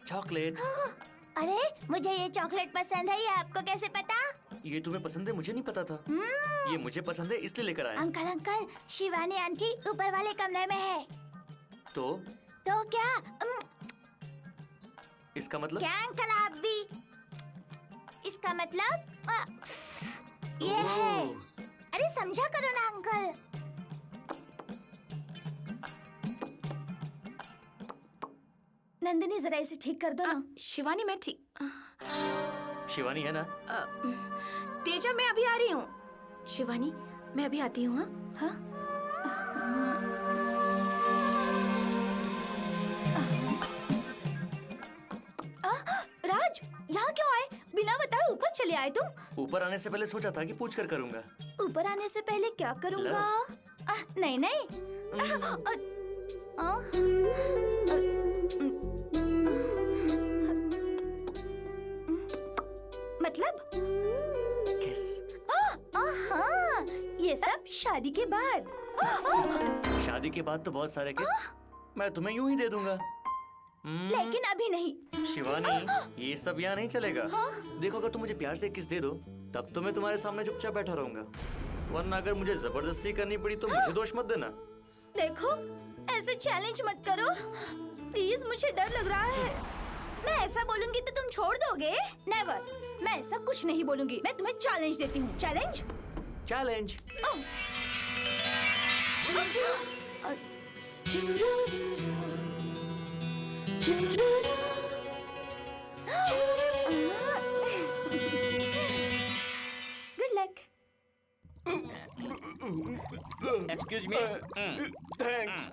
Chocolate. अरे मुझे ये चॉकलेट पसंद है, ये आपको कैसे पता? ये तुम्हें पसंद है? मुझे नहीं पता था। ये मुझे पसंद है इसलिए लेकर आया। अंकल अंकल, शिवानी आंटी ऊपर वाले कमरे में है। तो क्या इसका मतलब? क्या अंकल आप भी? इसका मतलब ये है। अरे समझा करो ना अंकल। नंदिनी जरा इसे ठीक कर दो ना। शिवानी मैं ठीक। शिवानी है ना? तेजा मैं अभी आ रही हूँ। शिवानी मैं अभी आती हूँ। हाँ राज, यहाँ क्यों आए? बिना बताए ऊपर चले आए तुम? ऊपर आने से पहले सोचा था कि पूछ कर करूंगा। ऊपर आने से पहले क्या करूँगा? नहीं नहीं। मतलब? किस? हाँ, ये सब शादी के बाद। शादी के बाद तो बहुत सारे किस मैं तुम्हें यूं ही दे दूंगा। लेकिन अभी नहीं। शिवानी, ये सब यहाँ नहीं चलेगा। देखो, अगर तुम मुझे प्यार से किस दे दो तब तो मैं तुम्हारे सामने चुपचाप बैठा रहूंगा, वरना अगर मुझे जबरदस्ती करनी पड़ी तो मुझे दोष मत देना। देखो, ऐसे चैलेंज मत करो प्लीज, मुझे डर लग रहा है। मैं ऐसा बोलूंगी तो तुम छोड़ दोगे? नेवर, मैं ऐसा कुछ नहीं बोलूंगी। मैं तुम्हें चैलेंज देती हूँ। Challenge? Challenge. Good luck. Excuse me. Thanks.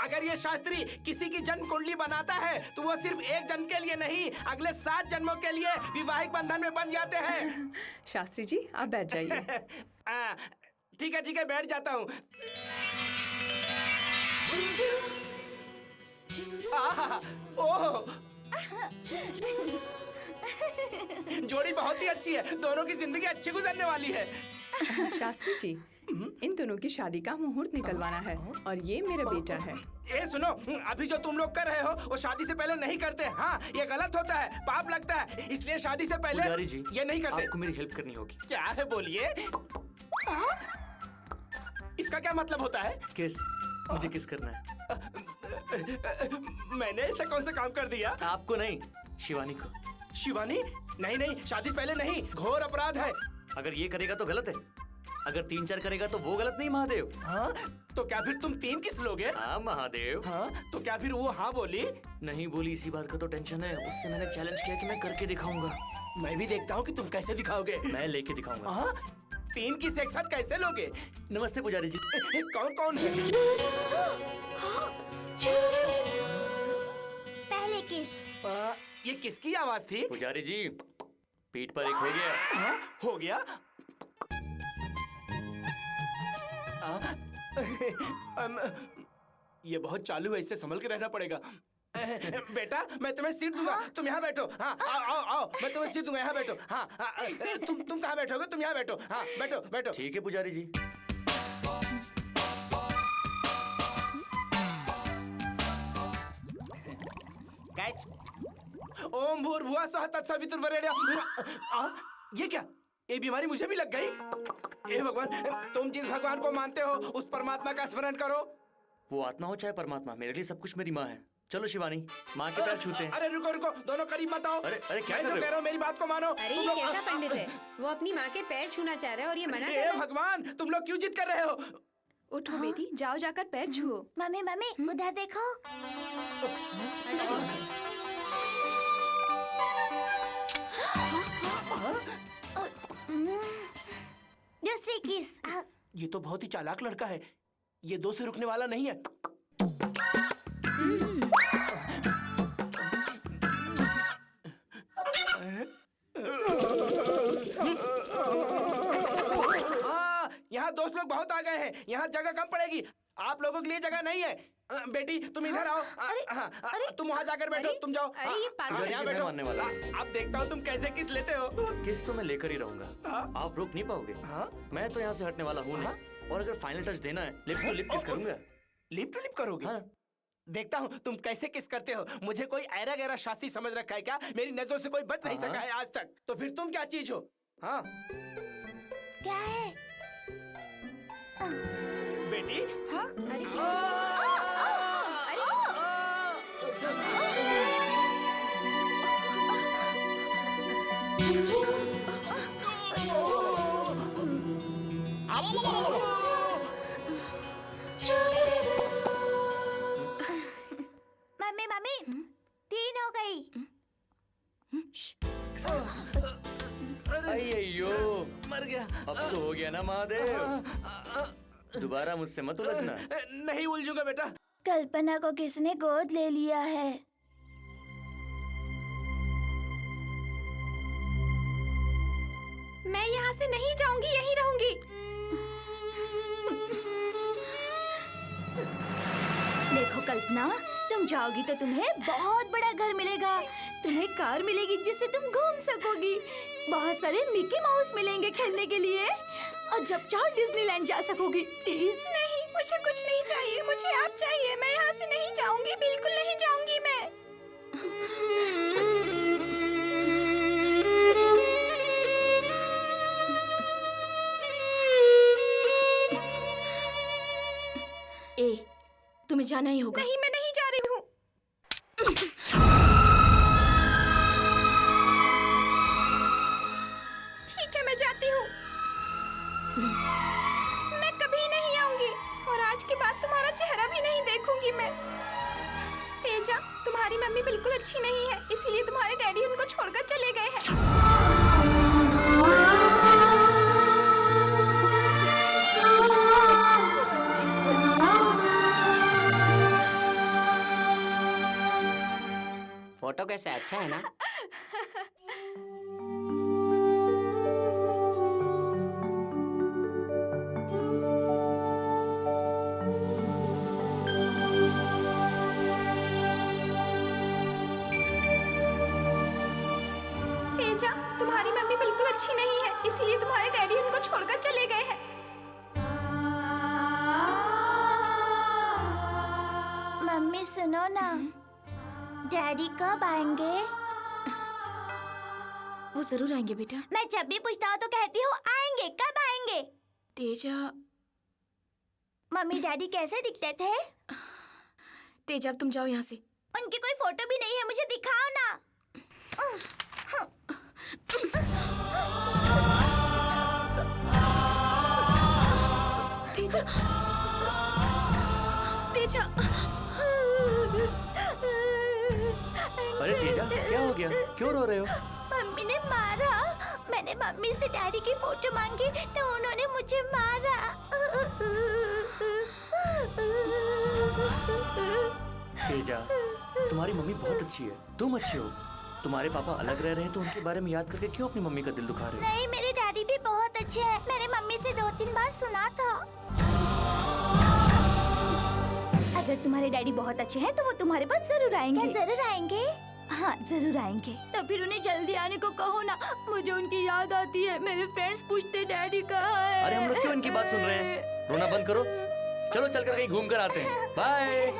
अगर ये शास्त्री किसी की जन्म कुंडली बनाता है तो वो सिर्फ एक जन्म के लिए नहीं, अगले 7 जन्मों के लिए विवाहिक बंधन में बंध जाते हैं। शास्त्री जी आप बैठ जाइए। ठीक है बैठ जाता हूँ। ओह, जोड़ी बहुत ही अच्छी है, दोनों की जिंदगी अच्छी गुजरने वाली है। शास्त्री जी, इन दोनों की शादी का मुहूर्त निकलवाना है और ये मेरा बेटा है। ए सुनो, अभी जो तुम लोग कर रहे हो वो शादी से पहले नहीं करते। हाँ, ये गलत होता है, पाप लगता है, इसलिए शादी से पहले पुजारी जी, ये नहीं करते। आपको मेरी हेल्प करनी होगी। क्या है बोलिए? इसका क्या मतलब होता है? किस? मुझे किस करना है। मैंने ऐसा कौन सा काम कर दिया? आपको नहीं, शिवानी को। शिवानी? नहीं, शादी से पहले नहीं, घोर अपराध है। अगर ये करेगा तो गलत है, अगर 3-4 करेगा तो वो गलत नहीं महादेव। हाँ, तो क्या फिर तुम 3 किस लोगे? हाँ महादेव। हाँ, तो क्या फिर वो हाँ बोली? नहीं बोली, इसी बात का तो टेंशन है। उससे मैंने चैलेंज किया कि मैं करके दिखाऊंगा। मैं भी देखता हूँ कि तुम कैसे दिखाओगे। मैं लेके दिखाऊंगा। हाँ, 3 किस एक साथ कैसे लोगे? नमस्ते पुजारी जी। कौन है? पहले किस। ये किसकी आवाज थी? पुजारी जी, पीठ पर एक हो गया। हो गया? ये बहुत चालू है, इससे संभल के रहना पड़ेगा। बेटा, मैं तुम्हें सीट दूंगा, तुम यहाँ बैठो। हाँ, आओ, मैं तुम्हें सीट दूंगा, यहाँ बैठो। हाँ, तुम कहाँ बैठोगे? तुम यहाँ बैठो। हाँ, बैठो। ठीक है पुजारी जी। कैच। ओम भूर्भुवः स्वः तत्सवितुर्वरेण्यं। ये क्या? ये बीमारी मुझे भी लग गई? हे भगवान, तुम जिस भगवान को मानते हो उस परमात्मा का स्मरण करो। वो आत्मा हो चाहे परमात्मा, मेरे लिए सब कुछ मेरी माँ है। चलो शिवानी, माँ के पैर छूते हैं। अरे रुको, दोनों करीब मत आओ। अरे क्या कर रहे हो? मेरी बात को मानो। अरे ये कैसा पंडित है? वो अपनी माँ के पैर छूना चाह रहा है और ये मना कर रहा है। भगवान, तुम लोग क्यों जिद कर रहे हो? उठो बेटी, जाओ जाकर पैर छुओ। मम्मी उधर देखो। दूसरी किस। ये तो बहुत ही चालाक लड़का है, ये 2 से रुकने वाला नहीं है। यहाँ दोस्त लोग बहुत आ गए हैं, यहाँ जगह कम पड़ेगी। आप लोगों के लिए जगह नहीं है। बेटी तुम इधर आओ। तुम वहाँ जाकर बैठो, तुम जाओ। अरे ये पागल यहाँ मैं बैठो। मानने वाला हूँ। अब देखता हूँ तुम कैसे किस लेते हो। किस तो मैं लेकर ही रहूंगा, आप रोक नहीं पाओगे। मैं तो यहाँ से हटने वाला हूँ नहीं। और अगर फाइनल टच देना है, लिप टू लिप किस करूंगा। लिप टू लिप करोगे? हाँ। देखता हूँ तुम कैसे किस करते हो। मुझे कोई ऐरा गैरा शास्त्री समझ रखा है क्या? मेरी नजरों से कोई बच नहीं सका है आज तक। तो फिर तुम क्या चीज हो? हाँ क्या है? बेटी। हाँ? मम्मी मम्मी 3 हो गई। अय्यो, मर गया। अब तो हो गया ना महादेव। दोबारा मुझसे मत उलझना। नहीं उलझूंगा बेटा। कल्पना को किसने गोद ले लिया है? मैं यहाँ से नहीं जाऊंगी, यहीं रहूंगी। देखो कल्पना, तुम जाओगी तो तुम्हें बहुत बड़ा घर मिलेगा, तुम्हें कार मिलेगी जिससे तुम घूम सकोगी, बहुत सारे मिकी माउस मिलेंगे खेलने के लिए, और जब चाहो डिज्नीलैंड जा सकोगी। प्लीज। नहीं, मुझे कुछ नहीं चाहिए, मुझे आप चाहिए। मैं यहाँ से नहीं जाऊंगी, बिल्कुल नहीं जाऊंगी मैं। ए, तुम्हें जाना ही होगा। नहीं, मैं नहीं जा रही हूँ। ठीक है, मैं जाती हूँ। मैं कभी नहीं आऊंगी और आज के बाद तुम्हारा चेहरा भी नहीं देखूंगी मैं। तेजा, तुम्हारी मम्मी बिल्कुल अच्छी नहीं है, इसीलिए तुम्हारे डैडी उनको छोड़कर चले गए हैं। फोटो कैसा है? अच्छा है ना? तेजा, तुम्हारी मम्मी बिल्कुल अच्छी नहीं है, इसीलिए तुम्हारे डैडी उनको छोड़कर चले गए हैं। मम्मी सुनो ना, डैडी कब आएंगे? वो जरूर आएंगे बेटा। मैं जब भी पूछता हूँ तो कहती हूँ आएंगे, कब आएंगे? तेजा, मम्मी डैडी कैसे दिखते थे? तेजा अब तुम जाओ यहाँ से। उनकी कोई फोटो भी नहीं है, मुझे दिखाओ ना। तेजा, तेजा। अरे तेजा, क्या हो गया? क्यों रो रहे हो? मम्मी ने मारा। मैंने मम्मी से डैडी की फोटो मांगी तो उन्होंने मुझे मारा। तेजा, तुम्हारी मम्मी बहुत अच्छी है, तुम अच्छे हो। तुम्हारे पापा अलग रह रहे हैं तो उनके बारे में याद करके क्यों अपनी मम्मी का दिल दुखा रहे हो? नहीं, मेरे डैडी भी बहुत अच्छे हैं। मैंने मम्मी से 2-3 बार सुना था। अगर तुम्हारे डैडी बहुत अच्छे हैं तो वो तुम्हारे पास जरूर आएंगे। क्या जरूर आएंगे? हाँ, जरूर आएंगे। तो फिर उन्हें जल्दी आने को कहो ना, मुझे उनकी याद आती है। मेरे फ्रेंड्स पूछते डैडी कहाँ है। अरे हम लोग क्यों इनकी बात सुन रहे हैं? रोना बंद करो, चलो चलकर कहीं घूम कर आते हैं। बाय।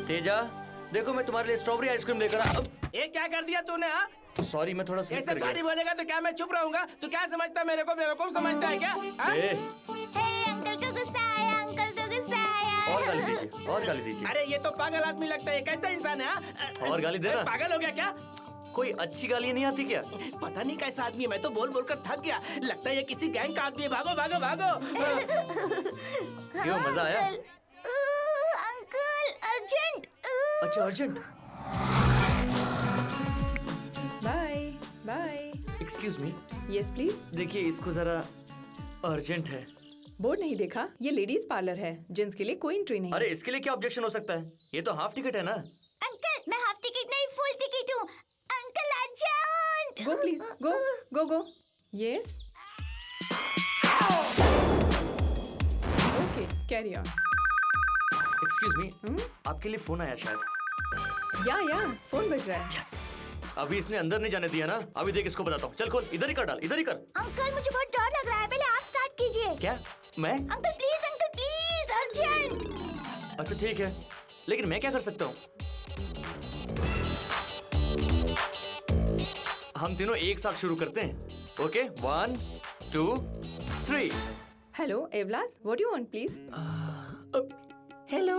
तेजा, देखो मैं तुम्हारे लिए स्ट्रॉबेरी आइसक्रीम लेकर आ। ये क्या कर दिया तूने? हाँ, सॉरी, मैं थोड़ा स्लिप ऐसे कर गया। सॉरी बोलेगा तो क्या मैं चुप रहूंगा? तू क्या समझता है? मेरे को बेवकूफ समझता है क्या? हाँ? हे, अंकल को गुस्सा आया, अंकल को गुस्सा आया। और गाली दीजिए, और गाली दीजिए। अरे ये तो पागल आदमी लगता है, कैसा इंसान है? हाँ? और गाली देना। पागल हो गया क्या? कोई अच्छी गाली नहीं आती क्या? पता नहीं कैसा आदमी है, मैं तो बोल बोल कर थक गया। लगता है ये किसी गैंग का आदमी है। भागो भागो भागो। क्यों, मजा आया? Uncle, urgent. अच्छा, urgent. Bye bye. Excuse me. Yes please. देखिए, इसको जरा अर्जेंट है। बोर्ड नहीं देखा? ये लेडीज पार्लर है, जेंट्स के लिए कोई एंट्री नहीं। अरे इसके लिए क्या ऑब्जेक्शन हो सकता है? ये तो हाफ टिकट है ना। अंकल, मैं हाफ टिकट नहीं, full ticket can't. Go please. Go. Yes. Okay, carry on. Excuse me, आपके लिए फोन आया शायद। या फोन बज रहा है। यस, अभी इसने अंदर नहीं जाने दिया ना। अभी देख इसको बताता हूँ। चल खोल, इधर ही कर डाल, इधर ही कर। अंकल मुझे बहुत डर लग रहा है, पहले आप स्टार्ट कीजिए। क्या? मैं? Uncle please urgent. अच्छा ठीक है, लेकिन मैं क्या कर सकता हूँ? हम तीनों एक साथ शुरू करते हैं। ओके, 1 2 3। हेलो एवलास, what do you want please? Hello,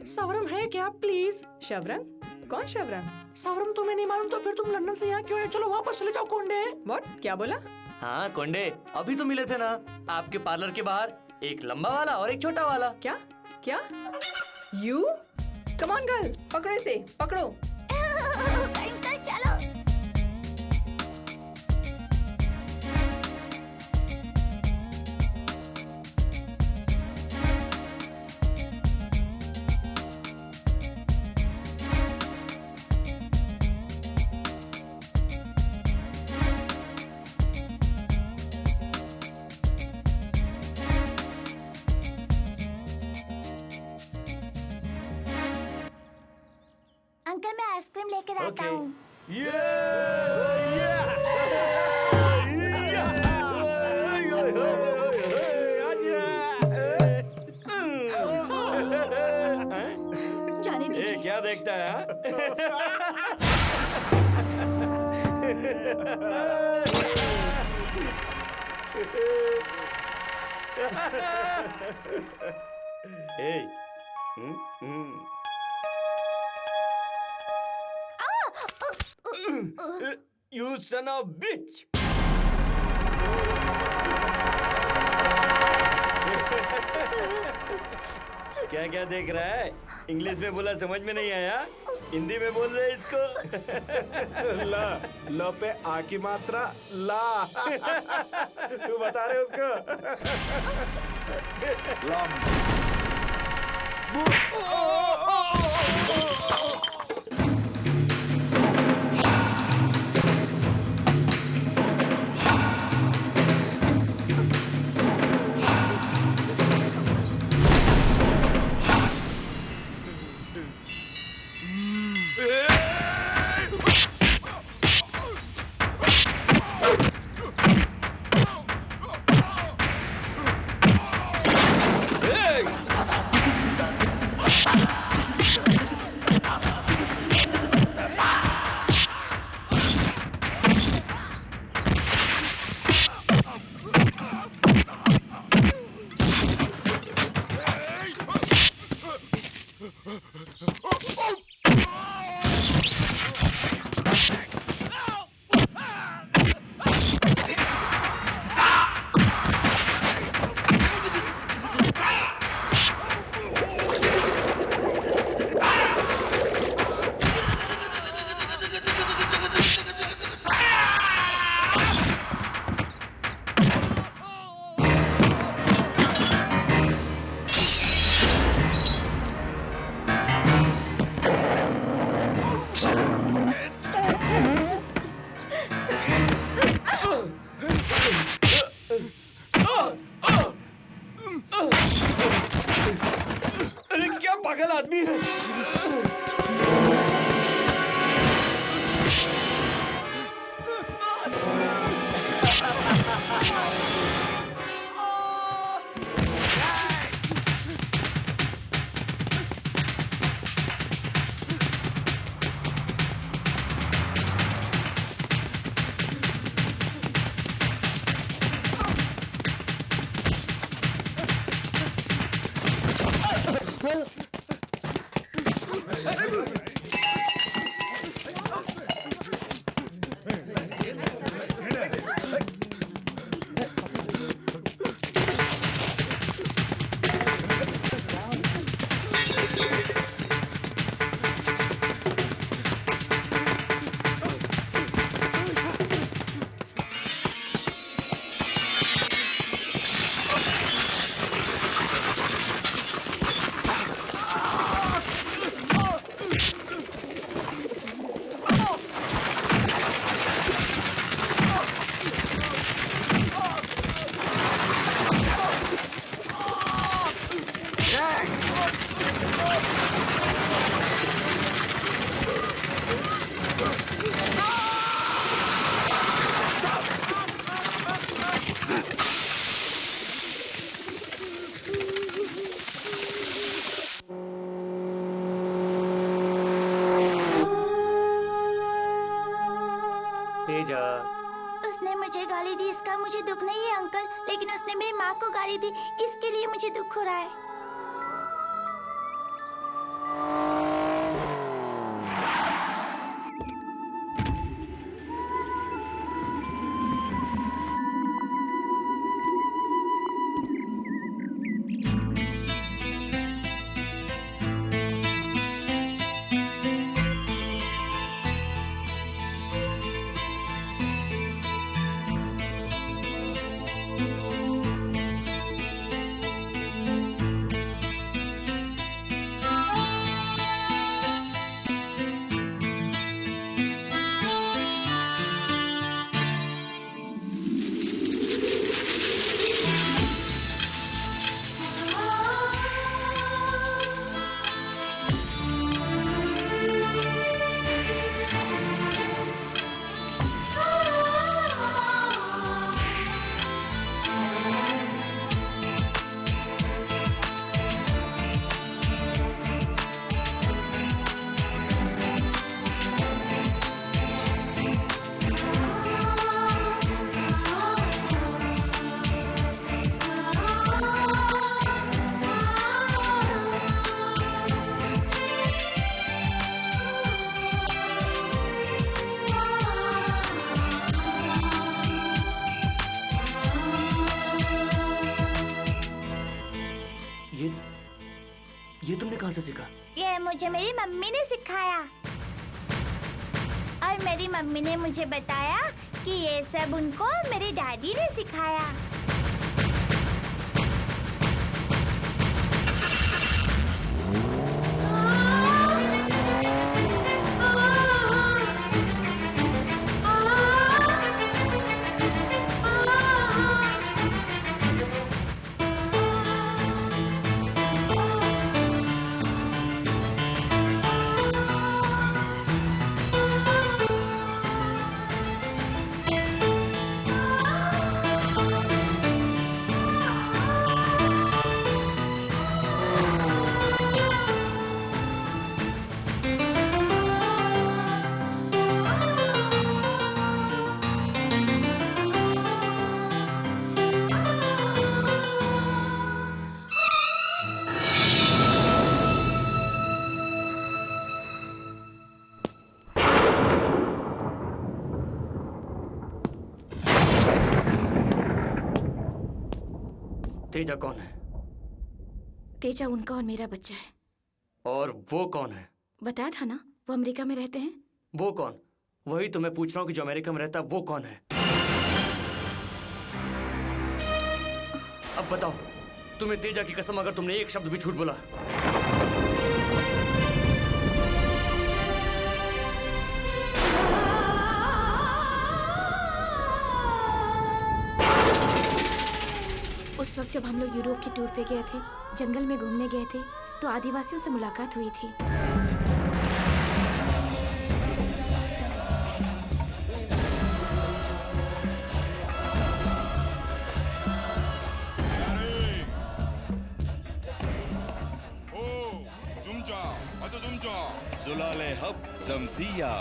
सवरम है क्या प्लीज? शवरंग? कौन शवरंग? सवरम तुम्हें नहीं मालूम तो फिर तुम लंदन से यहाँ क्यों आए? चलो वापस चले जाओ कोंडे। व्हाट? क्या बोला? हाँ कोंडे, अभी तो मिले थे ना आपके पार्लर के बाहर, एक लंबा वाला और एक छोटा वाला। क्या? यू? कम ऑन गर्ल्स, पकड़ो इसे, पकड़ो। अंकल चलो। अंकल मैं आइसक्रीम लेकर आता हूँ। जाने दीजिए। क्या देखता है? You son of bitch! क्या क्या देख रहा है? इंग्लिश में बोला समझ में नहीं आया? हिंदी में बोल रहे इसको। ल पे आ की मात्रा ला। तू बता रहे उसको? अरे क्या पागल आदमी है? माँ को गाली दी, इसके लिए मुझे दुख हो रहा है। ये तुमने कहाँ से सीखा? ये मुझे मेरी मम्मी ने सिखाया, और मेरी मम्मी ने मुझे बताया कि ये सब उनको मेरे डैडी ने सिखाया। तेजा कौन है? तेजा उनका और मेरा बच्चा है। और वो कौन है? बताया था ना, वो अमेरिका में रहते हैं। वो कौन? वही तो मैं पूछ रहा हूँ कि जो अमेरिका में रहता है वो कौन है? अब बताओ, तुम्हें तेजा की कसम, अगर तुमने एक शब्द भी झूठ बोला उस वक्त जब हम लोग यूरोप की टूर पे गए थे, जंगल में घूमने गए थे, तो आदिवासियों से मुलाकात हुई थी। जुलाले हब जमसिया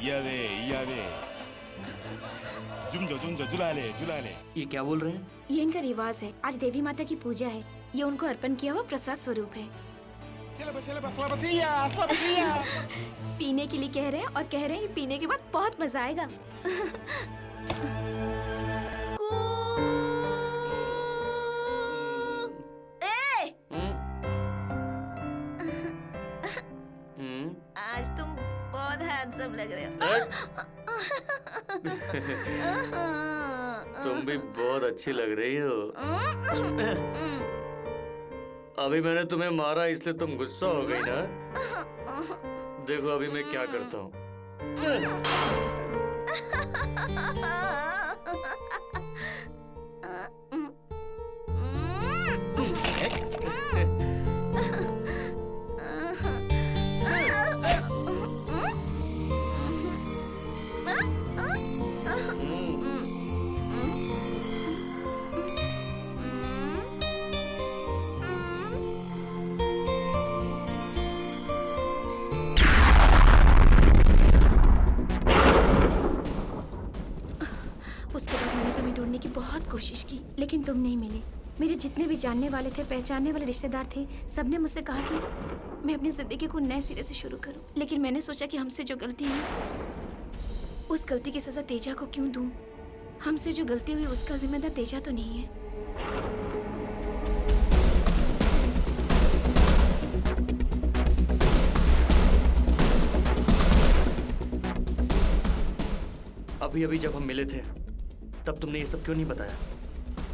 यावे यावे जुलाले जुलाले। ये क्या बोल रहे हैं? ये इनका रिवाज है। आज देवी माता की पूजा है, ये उनको अर्पण किया हुआ प्रसाद स्वरूप है। पीने के लिए कह रहे हैं, और कह रहे हैं पीने के बाद बहुत मजा आएगा। आज तुम बहुत हैंडसम लग रहे हो। तुम भी बहुत अच्छी लग रही हो। अभी मैंने तुम्हें मारा इसलिए तुम गुस्सा हो गई ना? देखो अभी मैं क्या करता हूँ। उसके बाद तुम नहीं मिले, मेरे जितने भी जानने वाले थे, पहचानने वाले रिश्तेदार थे, सबने मुझसे कहा कि मैं अपनी जिंदगी को नए सिरे से शुरू करूं। लेकिन मैंने सोचा कि हमसे जो गलती हुई, उस गलती की सजा तेजा को क्यों दूं? हमसे जो गलती हुई उसका जिम्मेदार तेजा तो नहीं है। अभी अभी जब हम मिले थे तब तुमने ये सब क्यों नहीं बताया?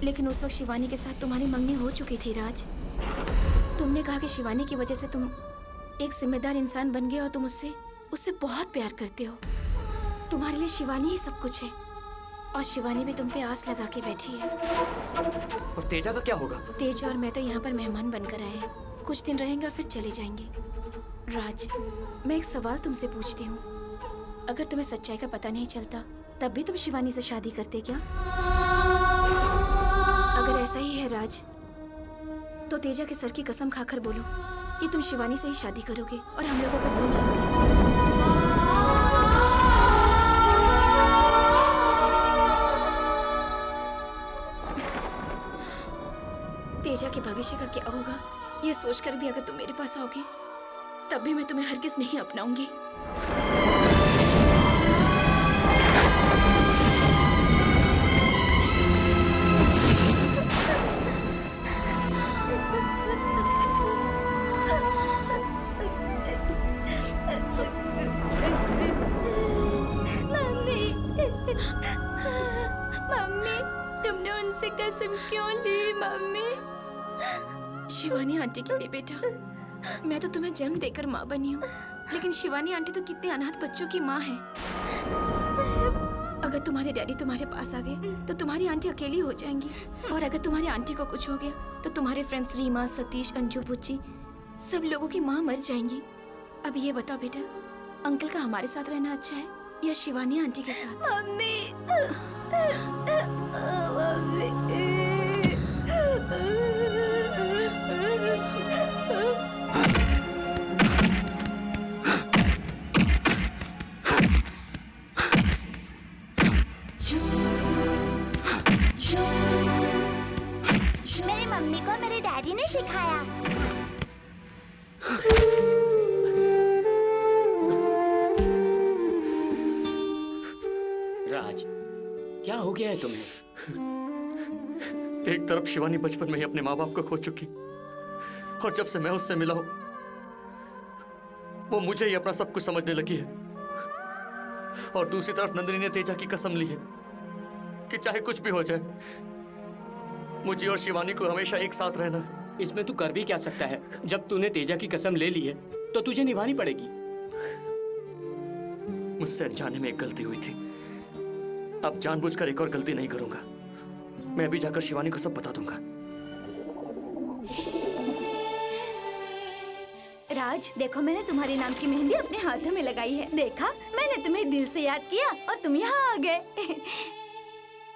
लेकिन उस वक्त शिवानी के साथ तुम्हारी मंगनी हो चुकी थी राज। तुमने कहा कि शिवानी की वजह से तुम एक जिम्मेदार इंसान बन गए और तुम उससे बहुत प्यार करते हो। तुम्हारे लिए शिवानी ही सब कुछ है और शिवानी भी तुम पे आस लगा के बैठी है। और तेजा का क्या होगा? तेजा और मैं तो यहाँ पर मेहमान बनकर आए हैं। कुछ दिन रहेंगे और फिर चले जाएंगे। राज, मैं एक सवाल तुमसे पूछती हूँ, अगर तुम्हें सच्चाई का पता नहीं चलता तब भी तुम शिवानी से शादी करते क्या? अगर ऐसा ही है राज, तो तेजा के सर की कसम खाकर बोलो कि तुम शिवानी से ही शादी करोगे और हम लोगों को भूल जाओगे। तेजा के भविष्य का क्या होगा ये सोचकर भी अगर तुम मेरे पास आओगे तब भी मैं तुम्हें हरगिज़ नहीं अपनाऊंगी। मम्मी, तुमने उनसे कसम क्यों ली मम्मी? शिवानी आंटी के लिए बेटा, मैं तो तुम्हें जन्म देकर माँ बनी हूँ, लेकिन शिवानी आंटी तो कितने अनाथ बच्चों की माँ है। अगर तुम्हारे डैडी तुम्हारे पास आ गए तो तुम्हारी आंटी अकेली हो जाएंगी, और अगर तुम्हारी आंटी को कुछ हो गया तो तुम्हारे फ्रेंड्स रीमा, सतीश, अंजू, बुच्ची सब लोगों की माँ मर जाएंगी। अब ये बताओ बेटा, अंकल का हमारे साथ रहना अच्छा है या शिवानी आंटी के साथ? मम्मी, मेरी मम्मी को मेरे डैडी ने सिखाया। राज, क्या हो गया है तुम्हें? एक तरफ शिवानी बचपन में ही अपने माँ बाप को खो चुकी, और जब से मैं उससे मिला हूं वो मुझे ही अपना सब कुछ समझने लगी है। और दूसरी तरफ नंदिनी ने तेजा की कसम ली है कि चाहे कुछ भी हो जाए मुझे और शिवानी को हमेशा एक साथ रहना है। इसमें तू कर भी क्या सकता है? जब तूने तेजा की कसम ले ली है तो तुझे निभानी पड़ेगी। मुझसे अनजाने में एक गलती हुई थी, अब जानबूझकर एक और गलती नहीं करूंगा। मैं अभी जाकर शिवानी को सब बता दूंगा। राज, देखो मैंने तुम्हारे नाम की मेहंदी अपने हाथों में लगाई है। देखा, मैंने तुम्हें दिल से याद किया और तुम यहाँ आ गए।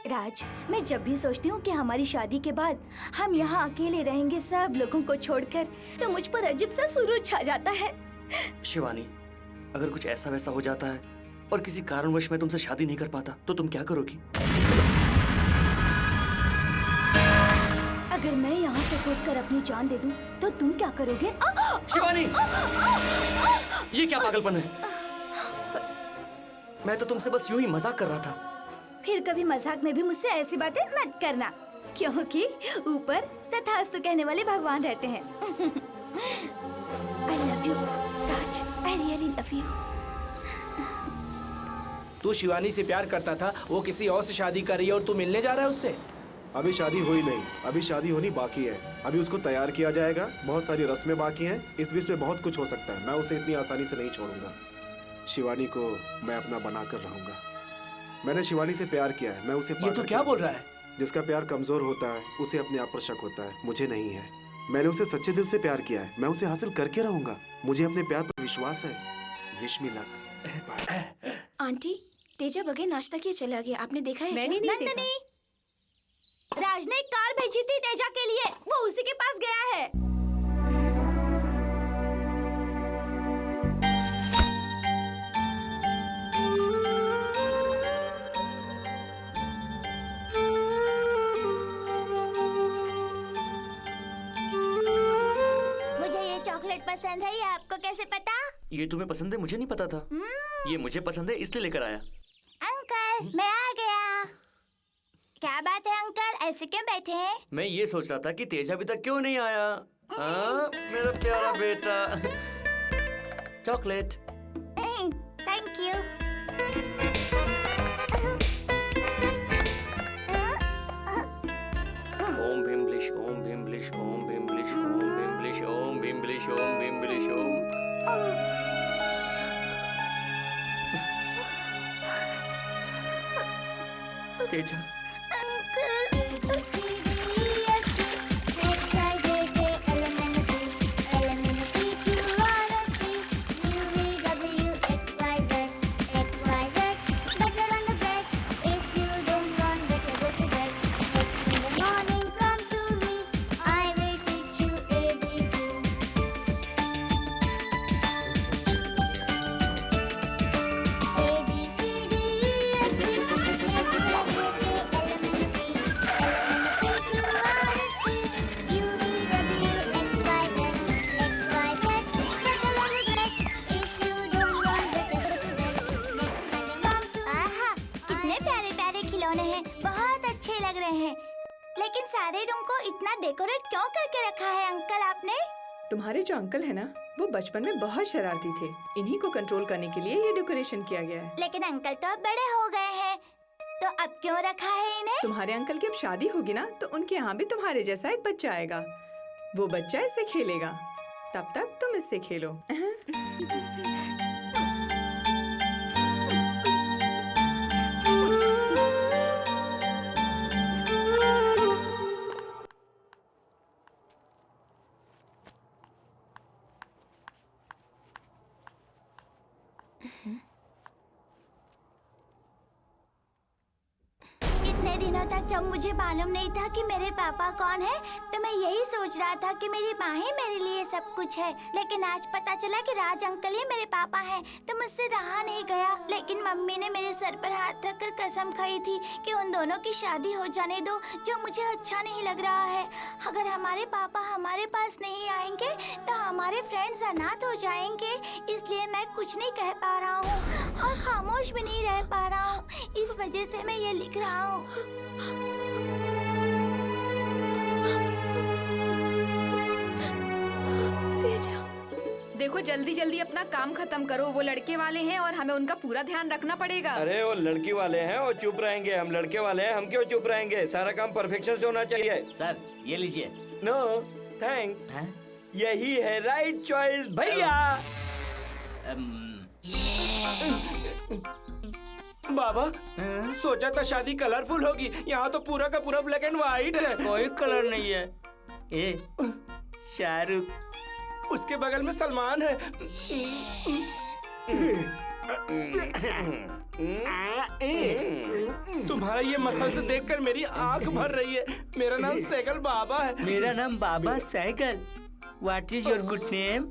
राज, मैं जब भी सोचती हूँ कि हमारी शादी के बाद हम यहाँ अकेले रहेंगे सब लोगों को छोड़कर, तो मुझ पर अजीब सा सुरूर छा जाता है। शिवानी, अगर कुछ ऐसा वैसा हो जाता है और किसी कारणवश मैं तुमसे शादी नहीं कर पाता तो तुम क्या करोगी? अगर मैं यहाँ से कूदकर अपनी जान दे दूं, तो तुम क्या करोगे? शिवानी, ये क्या पागलपन है? मैं तो तुमसे बस यूं ही मजाक कर रहा था। फिर कभी मजाक में भी मुझसे ऐसी बातें मत करना, क्योंकि ऊपर तथास्तु कहने वाले भगवान रहते हैं। I love you, Raj, I really love you. तू शिवानी से प्यार करता था, वो किसी और से शादी कर रही है और तू मिलने जा रहा है उससे? अभी शादी हुई नहीं, अभी शादी होनी बाकी है। अभी उसको तैयार किया जाएगा, बहुत सारी रस्में बाकी हैं। इस बीच में बहुत कुछ हो सकता है। मैं उसे इतनी आसानी से नहीं छोड़ूंगा। शिवानी को मैं अपना बना कर रहूंगा। मैंने शिवानी से प्यार किया है, मैं उसे ये तो क्या बोल रहा है? जिसका प्यार कमजोर होता है उसे अपने आप पर शक होता है, मुझे नहीं है। मैंने उसे सच्चे दिल से प्यार किया है, मैं उसे हासिल करके रहूंगा। मुझे अपने प्यार पर विश्वास है। Wish me luck. Aunty, Teja बगैर नाश्ता किए चला गया, आपने देखा है? मैंने क्या? नहीं नंदनी, राज ने एक कार भेजी थी तेजा के लिए, वो उसी के पास गया है। पसंद है, ये आपको कैसे पता? ये तुम्हें पसंद है मुझे नहीं पता था। ये मुझे पसंद है इसलिए लेकर आया। अंकल मैं आ गया। क्या बात है अंकल, ऐसे क्यों बैठे हैं? मैं ये सोच रहा था कि तेजा अभी तक क्यों नहीं आया। हाँ मेरा प्यारा बेटा। चॉकलेट। Thank you. ओम भीमलिश ओम भीमलिश ओम भीमलिश ओम भीमलिश ओम भीमलिश ओम भीमलिश ओम। तेजा लेकिन सारे रूम को इतना डेकोरेट क्यों करके रखा है अंकल आपने? तुम्हारे जो अंकल है ना, वो बचपन में बहुत शरारती थे। इन्हीं को कंट्रोल करने के लिए ये डेकोरेशन किया गया है। लेकिन अंकल तो अब बड़े हो गए हैं, तो अब क्यों रखा है इन्हें? तुम्हारे अंकल की अब शादी होगी ना, तो उनके यहाँ भी तुम्हारे जैसा एक बच्चा आएगा। वो बच्चा इससे खेलेगा, तब तक तुम इससे खेलो। इतने दिनों तक जब मुझे मालूम नहीं था कि मेरे पापा कौन है, तो मैं यही सोच रहा था कि मेरी माँ ही मेरे लिए सब कुछ है। लेकिन आज पता चला कि राज अंकल ही मेरे पापा हैं, तो मुझसे रहा नहीं गया। लेकिन मम्मी ने मेरे सर पर हाथ रखकर कसम खाई थी कि उन दोनों की शादी हो जाने दो, जो मुझे अच्छा नहीं लग रहा है। अगर हमारे पापा हमारे पास नहीं आएंगे तो हमारे फ्रेंड्स अनाथ हो जाएंगे। इसलिए मैं कुछ नहीं कह पा रहा हूँ और खामोश भी नहीं रह पा रहा हूँ। इस वजह से मैं ये लिख रहा हूँ। तेजा, देखो जल्दी जल्दी अपना काम खत्म करो। वो लड़के वाले हैं और हमें उनका पूरा ध्यान रखना पड़ेगा। अरे वो लड़की वाले हैं और चुप रहेंगे, हम लड़के वाले हैं, हम क्यों चुप रहेंगे? सारा काम परफेक्शन से होना चाहिए। सर ये लीजिए। No thanks. यही है राइट चॉइस भैया। बाबा सोचा था शादी कलरफुल होगी, यहाँ तो पूरा का पूरा ब्लैक एंड व्हाइट है। कोई कलर नहीं है। ए शाहरुख, उसके बगल में सलमान है। तुम्हारा ये मसल से देखकर मेरी आंख भर रही है। मेरा नाम सैगल बाबा है। मेरा नाम Baba Sehgal. What is your good name?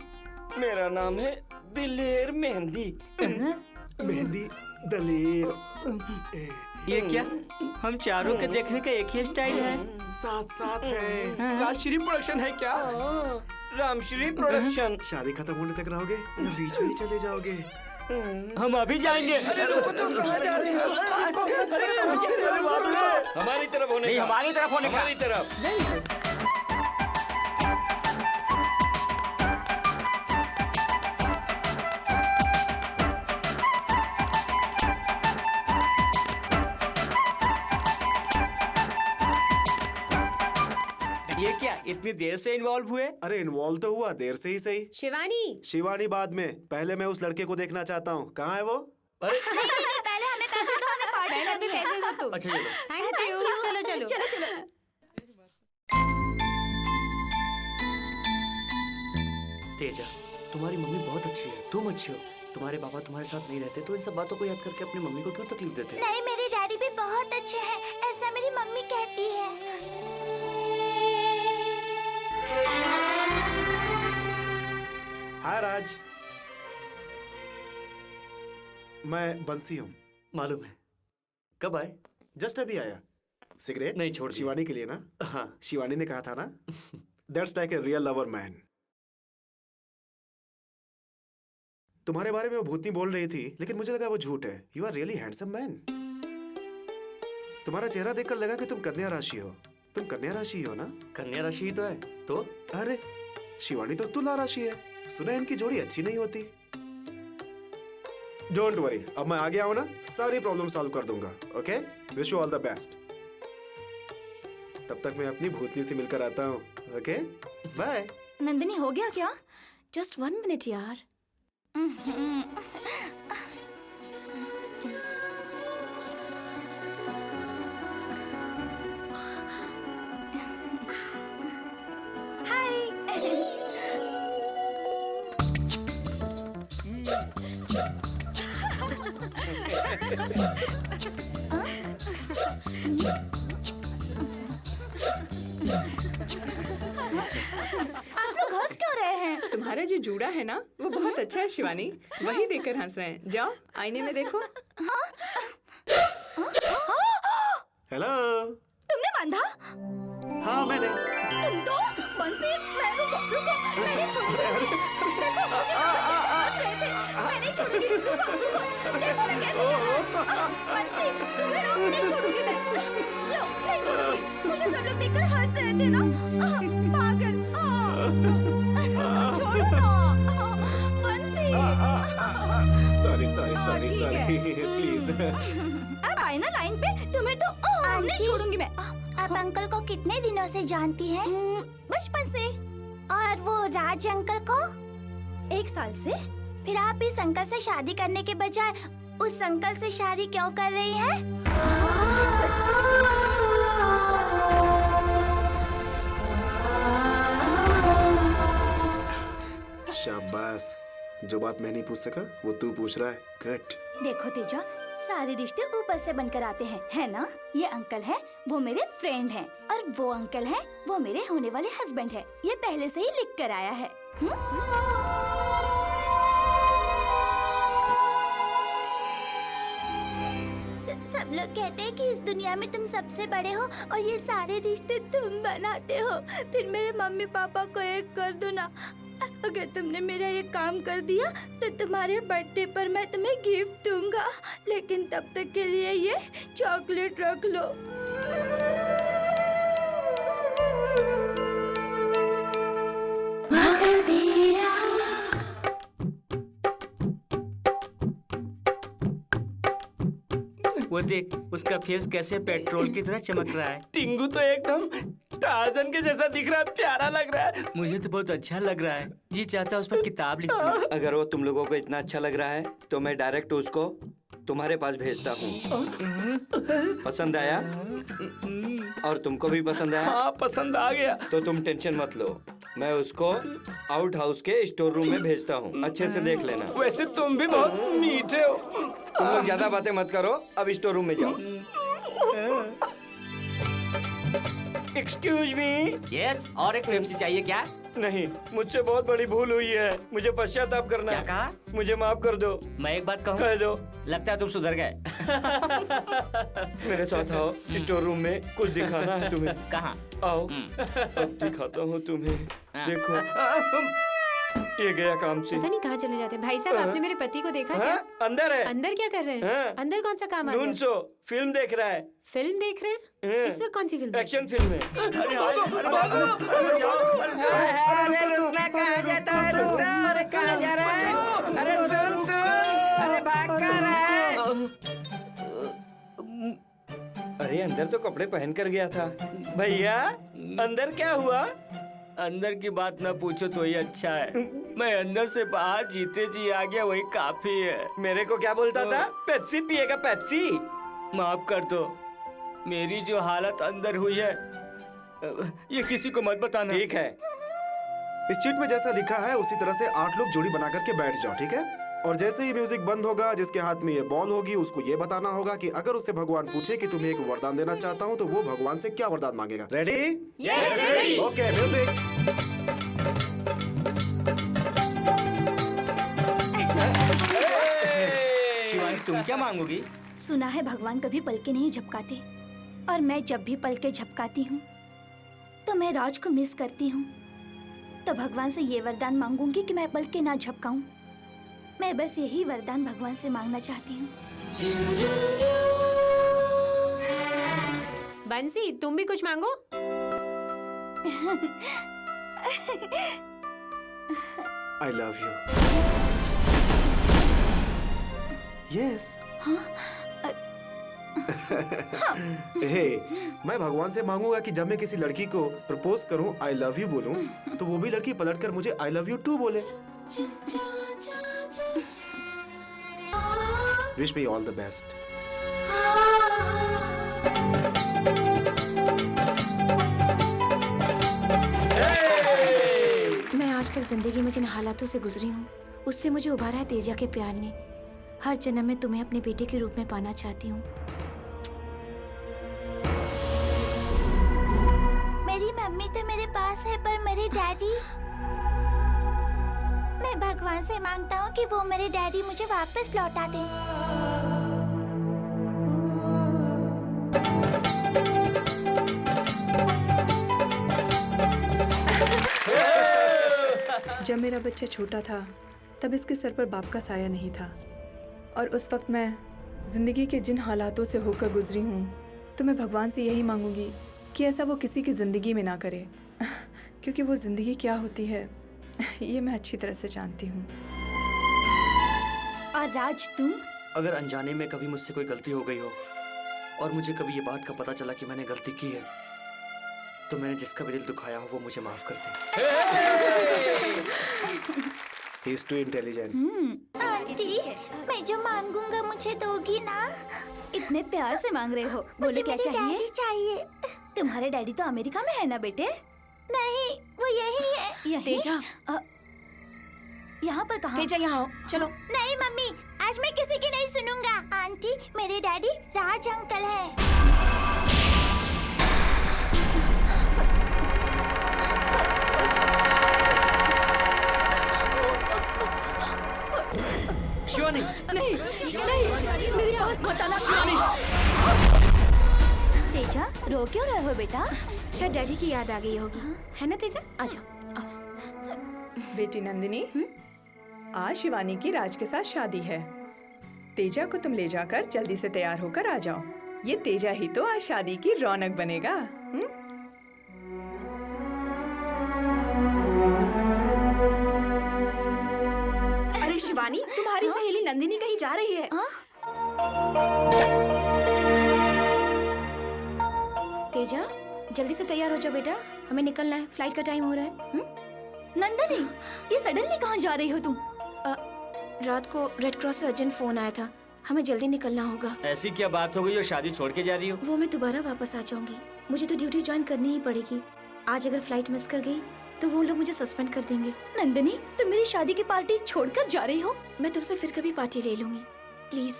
मेरा नाम है दिलेर मेहंदी। मेहंदी दलेर। ये क्या, हम चारों के देखने का एक ही स्टाइल है? साथ साथ है। राजश्री प्रोडक्शन है क्या? रामश्री प्रोडक्शन। शादी खत्म होने तक रहोगे या बीच में ही चले जाओगे? हम अभी जाएंगे। अरे रुको तो, कहाँ जा रहे हो? हमारी तरफ होने नहीं, का। हमारी तरफ होने का। हमारी तरफ। ये क्या, इतनी देर से इन्वॉल्व हुए? अरे इन्वॉल्व तो हुआ, देर से ही सही। शिवानी, शिवानी बाद में, पहले मैं उस लड़के को देखना चाहता हूँ। कहाँ है वो? नहीं, पहले हमें पैसे दो, हमें पार्टी करनी है। पैसे दो तुम। अच्छा चलो। Thank you. चलो चलो चलो चलो। तेजा, तुम्हारी मम्मी बहुत अच्छी है, तुम अच्छी हो। तुम्हारे पापा तुम्हारे साथ नहीं रहते तो इन सब बातों को याद करके अपनी मम्मी को क्यों तकलीफ देते? नहीं, मेरे डैडी भी बहुत अच्छे हैं, ऐसा मेरी मम्मी कहती है। हाय राज, मैं बंसी हूँ। मालूम है। कब आए? जस्ट अभी आया। सिगरेट नहीं, छोड़ दिया। शिवानी के लिए ना? हाँ। शिवानी ने कहा था ना, that's like a real lover man. तुम्हारे बारे में वो भूतनी बोल रही थी, लेकिन मुझे लगा वो झूठ है। You are really handsome man. तुम्हारा चेहरा देखकर लगा कि तुम कन्या राशि हो। तुम कन्या राशि हो ना? कन्या राशि ही तो है। तो अरे शिवानी तो तुला राशि है। सुना है इनकी जोड़ी अच्छी नहीं होती। डोंट वरी, अब मैं आ गया हूं ना, सारी प्रॉब्लम सॉल्व कर दूंगा। Okay, wish you all the best. तब तक मैं अपनी भूतनी से मिलकर आता हूँ। Okay, bye. नंदिनी, हो गया क्या? जस्ट 1 मिनट यार। आप लोग हंस क्यों रहे हैं? तुम्हारा जो जूड़ा है ना, वो बहुत अच्छा है शिवानी। वही देखकर हंस रहे हैं। जाओ आईने में देखो। हेलो। तुमने बांधा? हाँ मैंने। तुम तो बंसी, रुको, मैं नहीं छोड़ूंगी। देखो, मुझे सब लोग हंस रहे थे। मैं नहीं छोड़ूंगी। रुको, देखो मैं कैसे कर रहा हूँ। बंसी, तुम्हें नहीं छोड़ूंगी मैं। लो, नहीं छोड़ूंगी। मुझे सब लोग देखकर हंस रहे थे ना। पागल। छोड़ो ना, बंसी। Sorry please. अब आए ना लाइन पे, तुम्हें तो नहीं छोड़ूंगी मैं। आप अंकल को कितने दिनों से जानती हैं? बचपन से। और वो राज अंकल को? 1 साल से। फिर आप इस अंकल से शादी करने के बजाय उस अंकल से शादी क्यों कर रही हैं? शाबाश, जो बात मैं नहीं पूछ सका वो तू पूछ रहा है। कट। देखो तेजा, सारे रिश्ते ऊपर से बनकर आते हैं, है ना? ये अंकल है, वो मेरे फ्रेंड हैं, और वो अंकल है, वो मेरे होने वाले हस्बैंड है। ये पहले से ही लिख कर आया है। सब लोग कहते हैं कि इस दुनिया में तुम सबसे बड़े हो और ये सारे रिश्ते तुम बनाते हो। फिर मेरे मम्मी पापा को एक कर दो ना। अगर तुमने मेरा ये काम कर दिया तो तुम्हारे बर्थडे पर मैं तुम्हें गिफ्ट दूंगा, लेकिन तब तक के लिए ये चॉकलेट रख लो। वो देख, उसका फेस कैसे पेट्रोल की तरह चमक रहा है। टिंगू तो एकदम टार्जन के जैसा दिख रहा है, प्यारा लग रहा है। मुझे तो बहुत अच्छा लग रहा है। जी चाहता उस पर किताब लिख दूं। अगर वो तुम लोगों को इतना अच्छा लग रहा है तो मैं डायरेक्ट उसको तुम्हारे पास भेजता हूँ। पसंद आया? और तुमको भी पसंद आया? हाँ, पसंद आ गया। तो तुम टेंशन मत लो, मैं उसको आउट हाउस के स्टोर रूम में भेजता हूँ। अच्छे से देख लेना। वैसे तुम भी बहुत मीठे हो। तुम लोग ज्यादा बातें मत करो, अब स्टोर रूम में जाओ। Excuse me. यस, और एक पेप्सी चाहिए क्या? नहीं, मुझसे बहुत बड़ी भूल हुई है, मुझे पश्चाताप करना है। क्या कहा? मुझे माफ कर दो। मैं एक बात कहूँ? कह दो। लगता है तुम सुधर गए। मेरे साथ आओ, स्टोर रूम में कुछ दिखाना है तुम्हें। कहाँ? आओ, अब दिखाता हूँ तुम्हें। देखो, ये गया काम से। पता नहीं कहाँ चले जाते हैं। भाई साहब, आपने मेरे पति को देखा क्या? अंदर है। अंदर क्या कर रहे हैं? अंदर कौन सा काम आ गया? नूनसो फिल्म देख रहा है। फिल्म देख रहे हैं? इसमें कौन सी फिल्म? एक्शन फिल्म है। अरे सुन, अरे भाग कर रहा है। अरे अंदर तो कपड़े पहन कर गया था। भैया, अंदर क्या हुआ? अंदर की बात ना पूछो तो ही अच्छा है। मैं अंदर से बाहर जीते जी आ गया, वही काफी है। मेरे को क्या बोलता था? पेप्सी पिएगा, पेप्सी। माफ कर दो, मेरी जो हालत अंदर हुई है ये किसी को मत बताना। ठीक है। इस चीट में जैसा लिखा है उसी तरह से 8 लोग जोड़ी बना करके बैठ जाओ, ठीक है? और जैसे ही म्यूजिक बंद होगा, जिसके हाथ में ये बॉल होगी उसको ये बताना होगा कि अगर उससे भगवान पूछे कि तुम्हें एक वरदान देना चाहता हूँ तो वो भगवान से क्या वरदान मांगेगा। Ready? Yes, ready. Okay, music. Shivani, तुम क्या मांगोगी? सुना है भगवान कभी पलके नहीं झपकाते, और मैं जब भी पलके झपकाती हूँ तो मैं राज को मिस करती हूँ। तो भगवान से ये वरदान मांगूंगी कि मैं पलके ना झपकाऊं। मैं बस यही वरदान भगवान से मांगना चाहती हूँ। बंसी, तुम भी कुछ मांगो। I love you. Yes. हे, मैं भगवान से मांगूंगा कि जब मैं किसी लड़की को प्रपोज करूं, I love you बोलूं, तो वो भी लड़की पलटकर मुझे I love you too बोले। Wish me all the best. मैं आज तक जिंदगी में जिन हालातों से गुजरी हूँ, उससे मुझे उबारा है तेजा के प्यार ने। हर जन्म में तुम्हें अपने बेटे के रूप में पाना चाहती हूँ। मेरी मम्मी तो मेरे पास है, पर मेरे डैडी, मैं भगवान से मांगता हूँ कि वो मेरे डैडी मुझे वापस लौटा दे। जब मेरा बच्चा छोटा था तब इसके सर पर बाप का साया नहीं था, और उस वक्त मैं जिंदगी के जिन हालातों से होकर गुजरी हूँ, तो मैं भगवान से यही मांगूंगी कि ऐसा वो किसी की ज़िंदगी में ना करे, क्योंकि वो ज़िंदगी क्या होती है ये मैं अच्छी तरह से जानती हूँ। और राज, तुम? अगर अनजाने में कभी मुझसे कोई गलती हो गई हो और मुझे कभी ये बात का पता चला कि मैंने गलती की है, तो मैंने जिसका भी दिल दुखाया हो वो मुझे माफ कर दे। He is too intelligent. Aunty, मैं जो मांगूंगा मुझे दोगी ना? इतने प्यार से मांग रहे हो, बोले क्या मुझे चाहिए? डैडी चाहिए। तुम्हारे डैडी तो अमेरिका में है ना बेटे? नहीं, वो यही है। यही? तेजा, यहाँ पर कहाँ? तेजा यहाँ आओ, चलो। नहीं मम्मी, आज मैं किसी की नहीं सुनूंगा। आंटी, मेरे डैडी राज अंकल है। शिवानी, नहीं, नहीं, मेरे पास मत आना। शिवानी, तेजा, रो क्यों रहे हो बेटा? शायद डैडी की याद आ गई होगी, है ना तेजा? आ जाओ। बेटी नंदिनी, आज शिवानी की राज के साथ शादी है। तेजा को तुम ले जाकर जल्दी से तैयार होकर आ जाओ। ये तेजा ही तो आज शादी की रौनक बनेगा। अरे शिवानी, तुम्हारी सहेली नंदिनी कहीं जा रही है। तेजा, जल्दी से तैयार हो जाओ बेटा, हमें निकलना है, फ्लाइट का टाइम हो रहा है। नंदिनी, ये सडनली कहाँ जा रही हो तुम? रात को रेड क्रॉस से अर्जेंट फोन आया था, हमें जल्दी निकलना होगा। ऐसी क्या बात हो गई और शादी छोड़ के जा रही हो? वो मैं दोबारा वापस आ जाऊंगी, मुझे तो ड्यूटी ज्वाइन करनी ही पड़ेगी। आज अगर फ्लाइट मिस कर गई तो वो लोग मुझे सस्पेंड कर देंगे। नंदिनी, तुम मेरी शादी की पार्टी छोड़कर जा रही हो? मैं तुमसे फिर कभी पार्टी ले लूंगी, प्लीज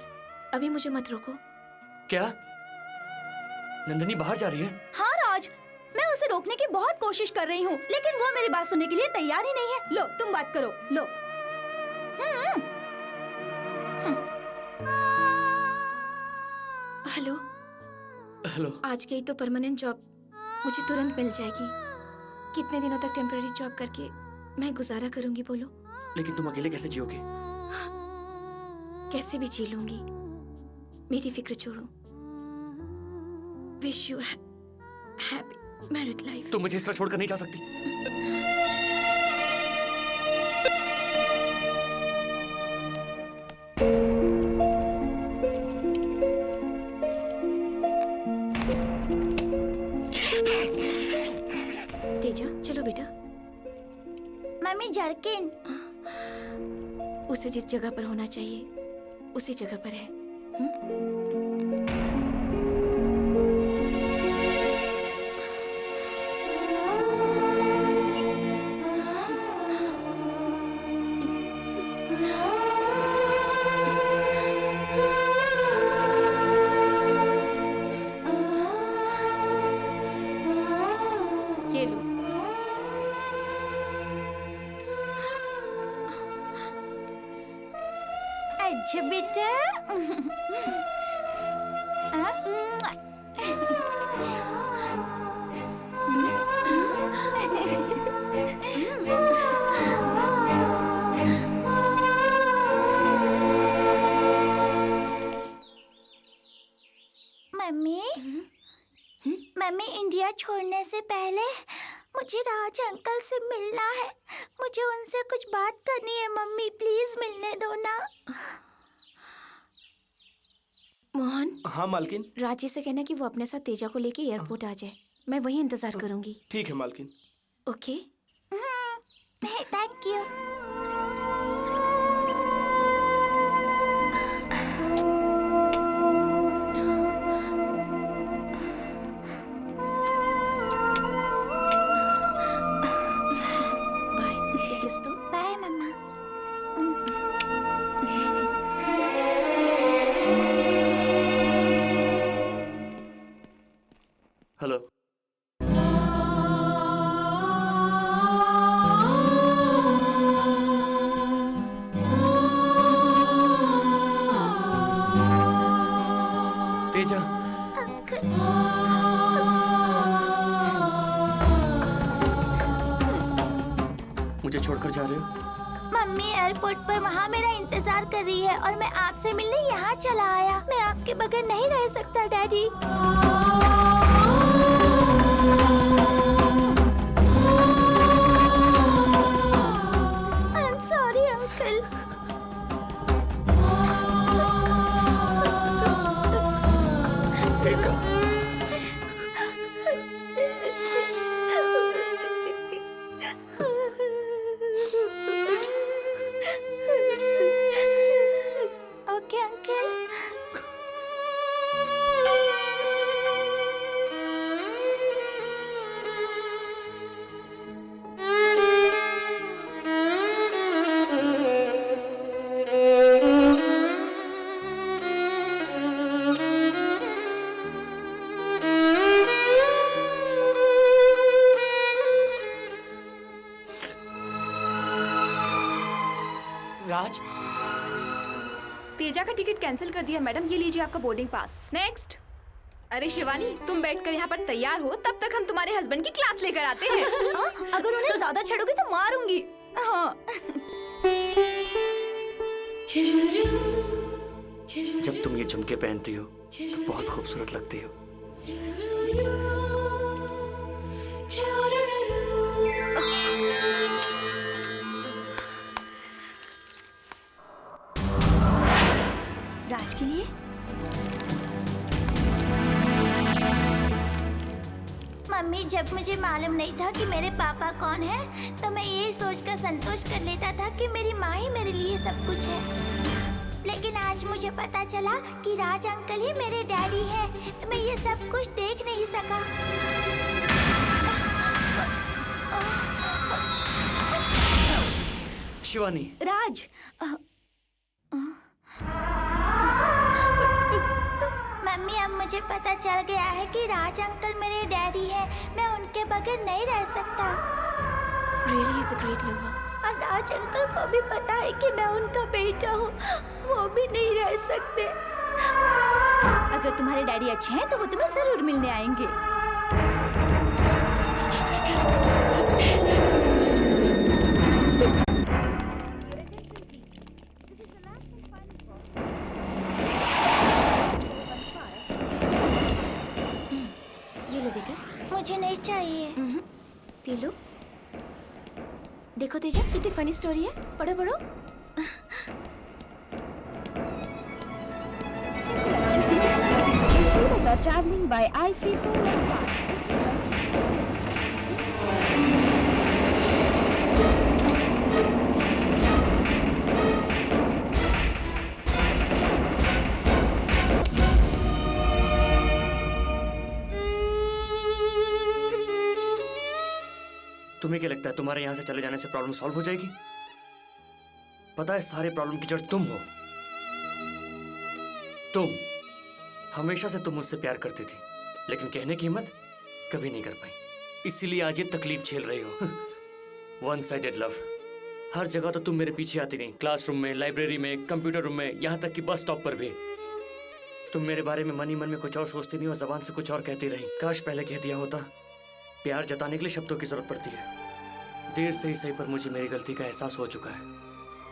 अभी मुझे मत रोको। क्या नंदिनी बाहर जा रही है? हाँ राज, मैं उसे रोकने की बहुत कोशिश कर रही हूँ, लेकिन वो मेरी बात सुनने के लिए तैयार ही नहीं है। लो, तुम बात करो, लो। हेलो हेलो, आज की तो परमानेंट जॉब मुझे तुरंत मिल जाएगी। कितने दिनों तक टेम्पररी जॉब करके मैं गुजारा करूंगी बोलो? लेकिन तुम अकेले कैसे जियोगे? कैसे भी जी लूंगी, मेरी फिक्र छोड़ो। Wish you happy married life. तुम मुझे इस तरह छोड़कर नहीं जा सकती। तेजा, चलो बेटा। Mummy, jerkin. उसे जिस जगह पर होना चाहिए उसी जगह पर है। ये लो। अच्छा बेटा। मुझे राज अंकल से मिलना है। मुझे उनसे कुछ बात करनी है। मम्मी प्लीज मिलने दो ना। मोहन। हाँ मालकिन। राजी से कहना कि वो अपने साथ तेजा को लेके एयरपोर्ट आ जाए। मैं वहीं इंतजार करूंगी। ठीक है मालकिन। ओके। Thank you. बाय। एक किस दो। बाय मम्मा। हेलो। तेजा। मुझे छोड़कर जा रहे हो? मम्मी एयरपोर्ट पर वहाँ मेरा इंतजार कर रही है और मैं आपसे मिलने यहाँ चला आया। मैं आपके बगैर नहीं रह सकता daddy. I am sorry uncle. Teja. Okay uncle. Raj. Teja का टिकट कैंसिल कर दिया मैडम, ये लीजिए आपका बोर्डिंग पास। नेक्स्ट। अरे शिवानी, तुम बैठकर यहाँ पर तैयार हो, तब तक हम तुम्हारे हस्बैंड की क्लास लेकर आते हैं। अगर उन्हें ज्यादा छेड़ोगी तो मारूंगी। हाँ। जब तुम ये झुमके पहनती हो तो बहुत खूबसूरत लगती हो। राज के लिए। मम्मी, जब मुझे मालूम नहीं था कि मेरे पापा कौन है तो मैं यही सोचकर संतोष कर लेता था कि मेरी माँ ही मेरे लिए सब कुछ है। लेकिन आज मुझे पता चला कि राज अंकल ही मेरे डैडी है, तो मैं ये सब कुछ देख नहीं सका। शिवानी। राज। मम्मी, अब मुझे पता चल गया है कि राज अंकल मेरे डैडी है। मैं उनके बगैर नहीं रह सकता। Really is a great lover. और राज अंकल को भी पता है कि मैं उनका बेटा हूँ। वो भी नहीं रह सकते। अगर तुम्हारे डैडी अच्छे हैं तो वो तुम्हें जरूर मिलने आएंगे। ये लो बेटा। मुझे नहीं चाहिए। P low. देखो तेजा, कितनी फनी स्टोरी है। पढ़ो पढ़ो। Traveling by IC415. तुम्हें क्या लगता है तुम्हारे यहाँ से चले जाने से प्रॉब्लम सॉल्व हो जाएगी? पता है सारे प्रॉब्लम की जड़ तुम हो। तुम हमेशा से तुम मुझसे प्यार करती थी, लेकिन कहने की हिम्मत कभी नहीं कर पाई। इसीलिए आज ये तकलीफ झेल रही हो। One sided love. हर जगह तो तुम मेरे पीछे आती रही, क्लासरूम में, लाइब्रेरी में, कंप्यूटर रूम में, यहाँ तक कि बस स्टॉप पर भी। तुम मेरे बारे में मन ही मन में कुछ और सोचती नहीं और जबान से कुछ और कहती रही। काश पहले कह दिया होता। प्यार जताने के लिए शब्दों की जरूरत पड़ती है। देर से ही सही पर मुझे मेरी गलती का एहसास हो चुका है।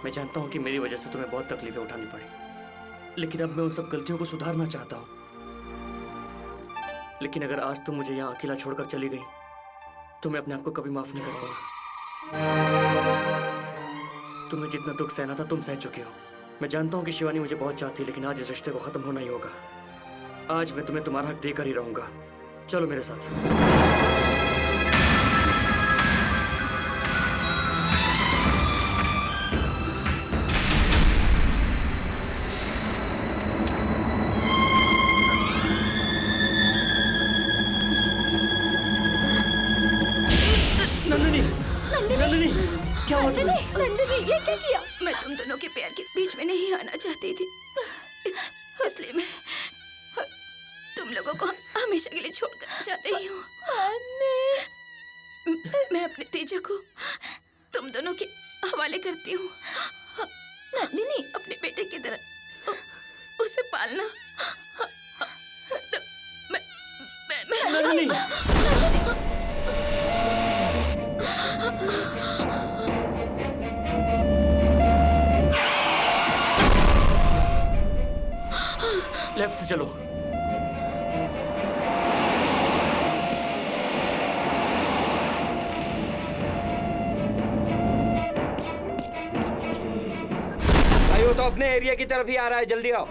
मैं जानता हूँ कि मेरी वजह से तुम्हें बहुत तकलीफें उठानी पड़ी, लेकिन अब मैं उन सब गलतियों को सुधारना चाहता हूँ। लेकिन अगर आज तुम मुझे यहाँ अकेला छोड़कर चली गई तो मैं अपने आप को कभी माफ नहीं कर पाऊंगा। तुम्हें जितना दुख सहना था तुम सह चुके हो। मैं जानता हूँ कि शिवानी मुझे बहुत चाहती है, लेकिन आज इस रिश्ते को खत्म होना ही होगा। आज मैं तुम्हें तुम्हारा हक देकर ही रहूंगा। चलो मेरे साथ। नंदिनी, क्या हुआ तुम्हें? नंदिनी, ये क्या किया? मैं तुम दोनों के प्यार के बीच में नहीं आना चाहती थी, इसलिए मैं तुम लोगों को हमेशा के लिए छोड़कर जा रही हूँ। मैं अपने तेजा को तुम दोनों के हवाले करती हूँ। नंदिनी, अपने बेटे की तरह उसे पालना। तो मैं नंदिनी। लेफ्ट से चलो। भाई वो तो अपने एरिया की तरफ ही आ रहा है, जल्दी आओ।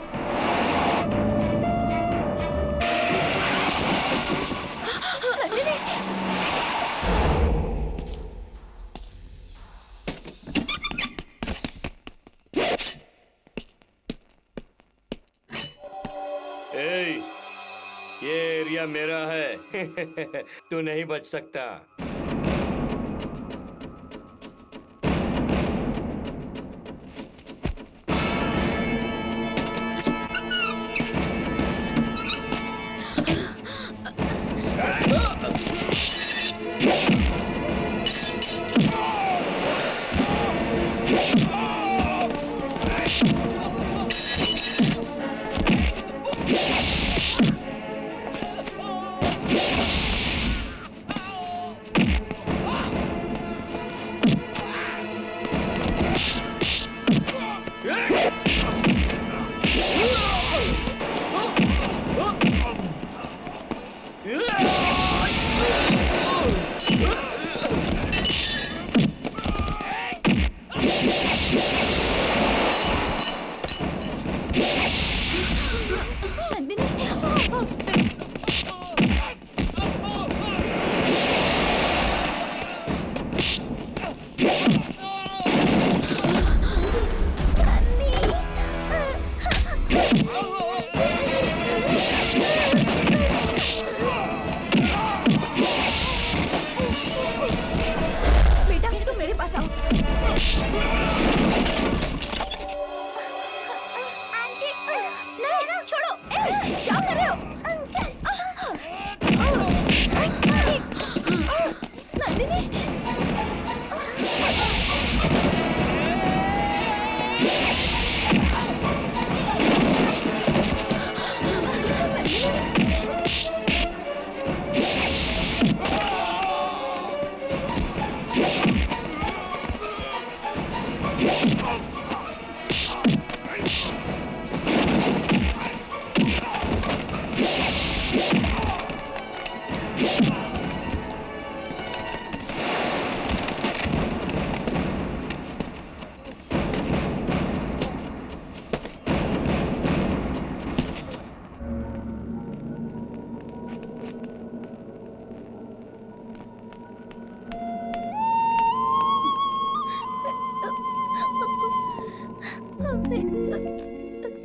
ये एरिया मेरा है। तू नहीं बच सकता।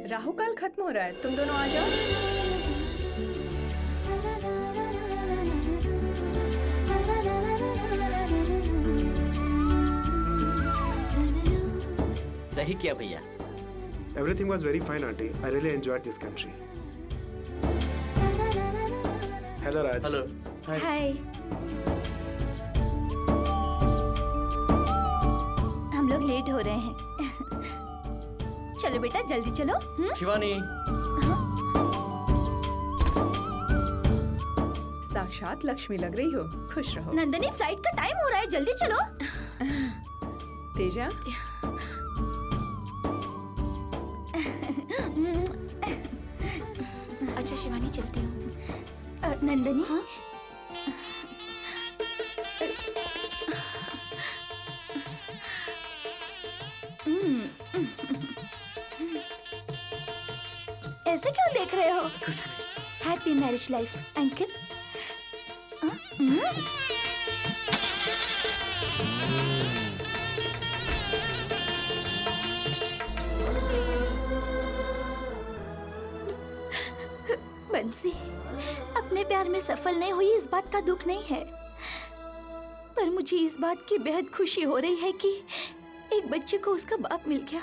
राहुकाल खत्म हो रहा है, तुम दोनों आ जाओ। सही किया भैया। Everything was very fine, auntie. I really enjoyed this country. Hello, Raj. Hello. हाय। हम लोग लेट हो रहे हैं। चलो बेटा जल्दी चलो। शिवानी। साक्षात लक्ष्मी लग रही हो, खुश रहो। नंदनी, फ्लाइट का टाइम हो रहा है, जल्दी चलो। तेजा। अच्छा शिवानी, चलती हूँ। नंदनी, ऐसे क्यों देख रहे हो? कुछ नहीं। Happy marriage life uncle. बंसी अपने प्यार में सफल नहीं हुई इस बात का दुख नहीं है, पर मुझे इस बात की बेहद खुशी हो रही है कि एक बच्चे को उसका बाप मिल गया।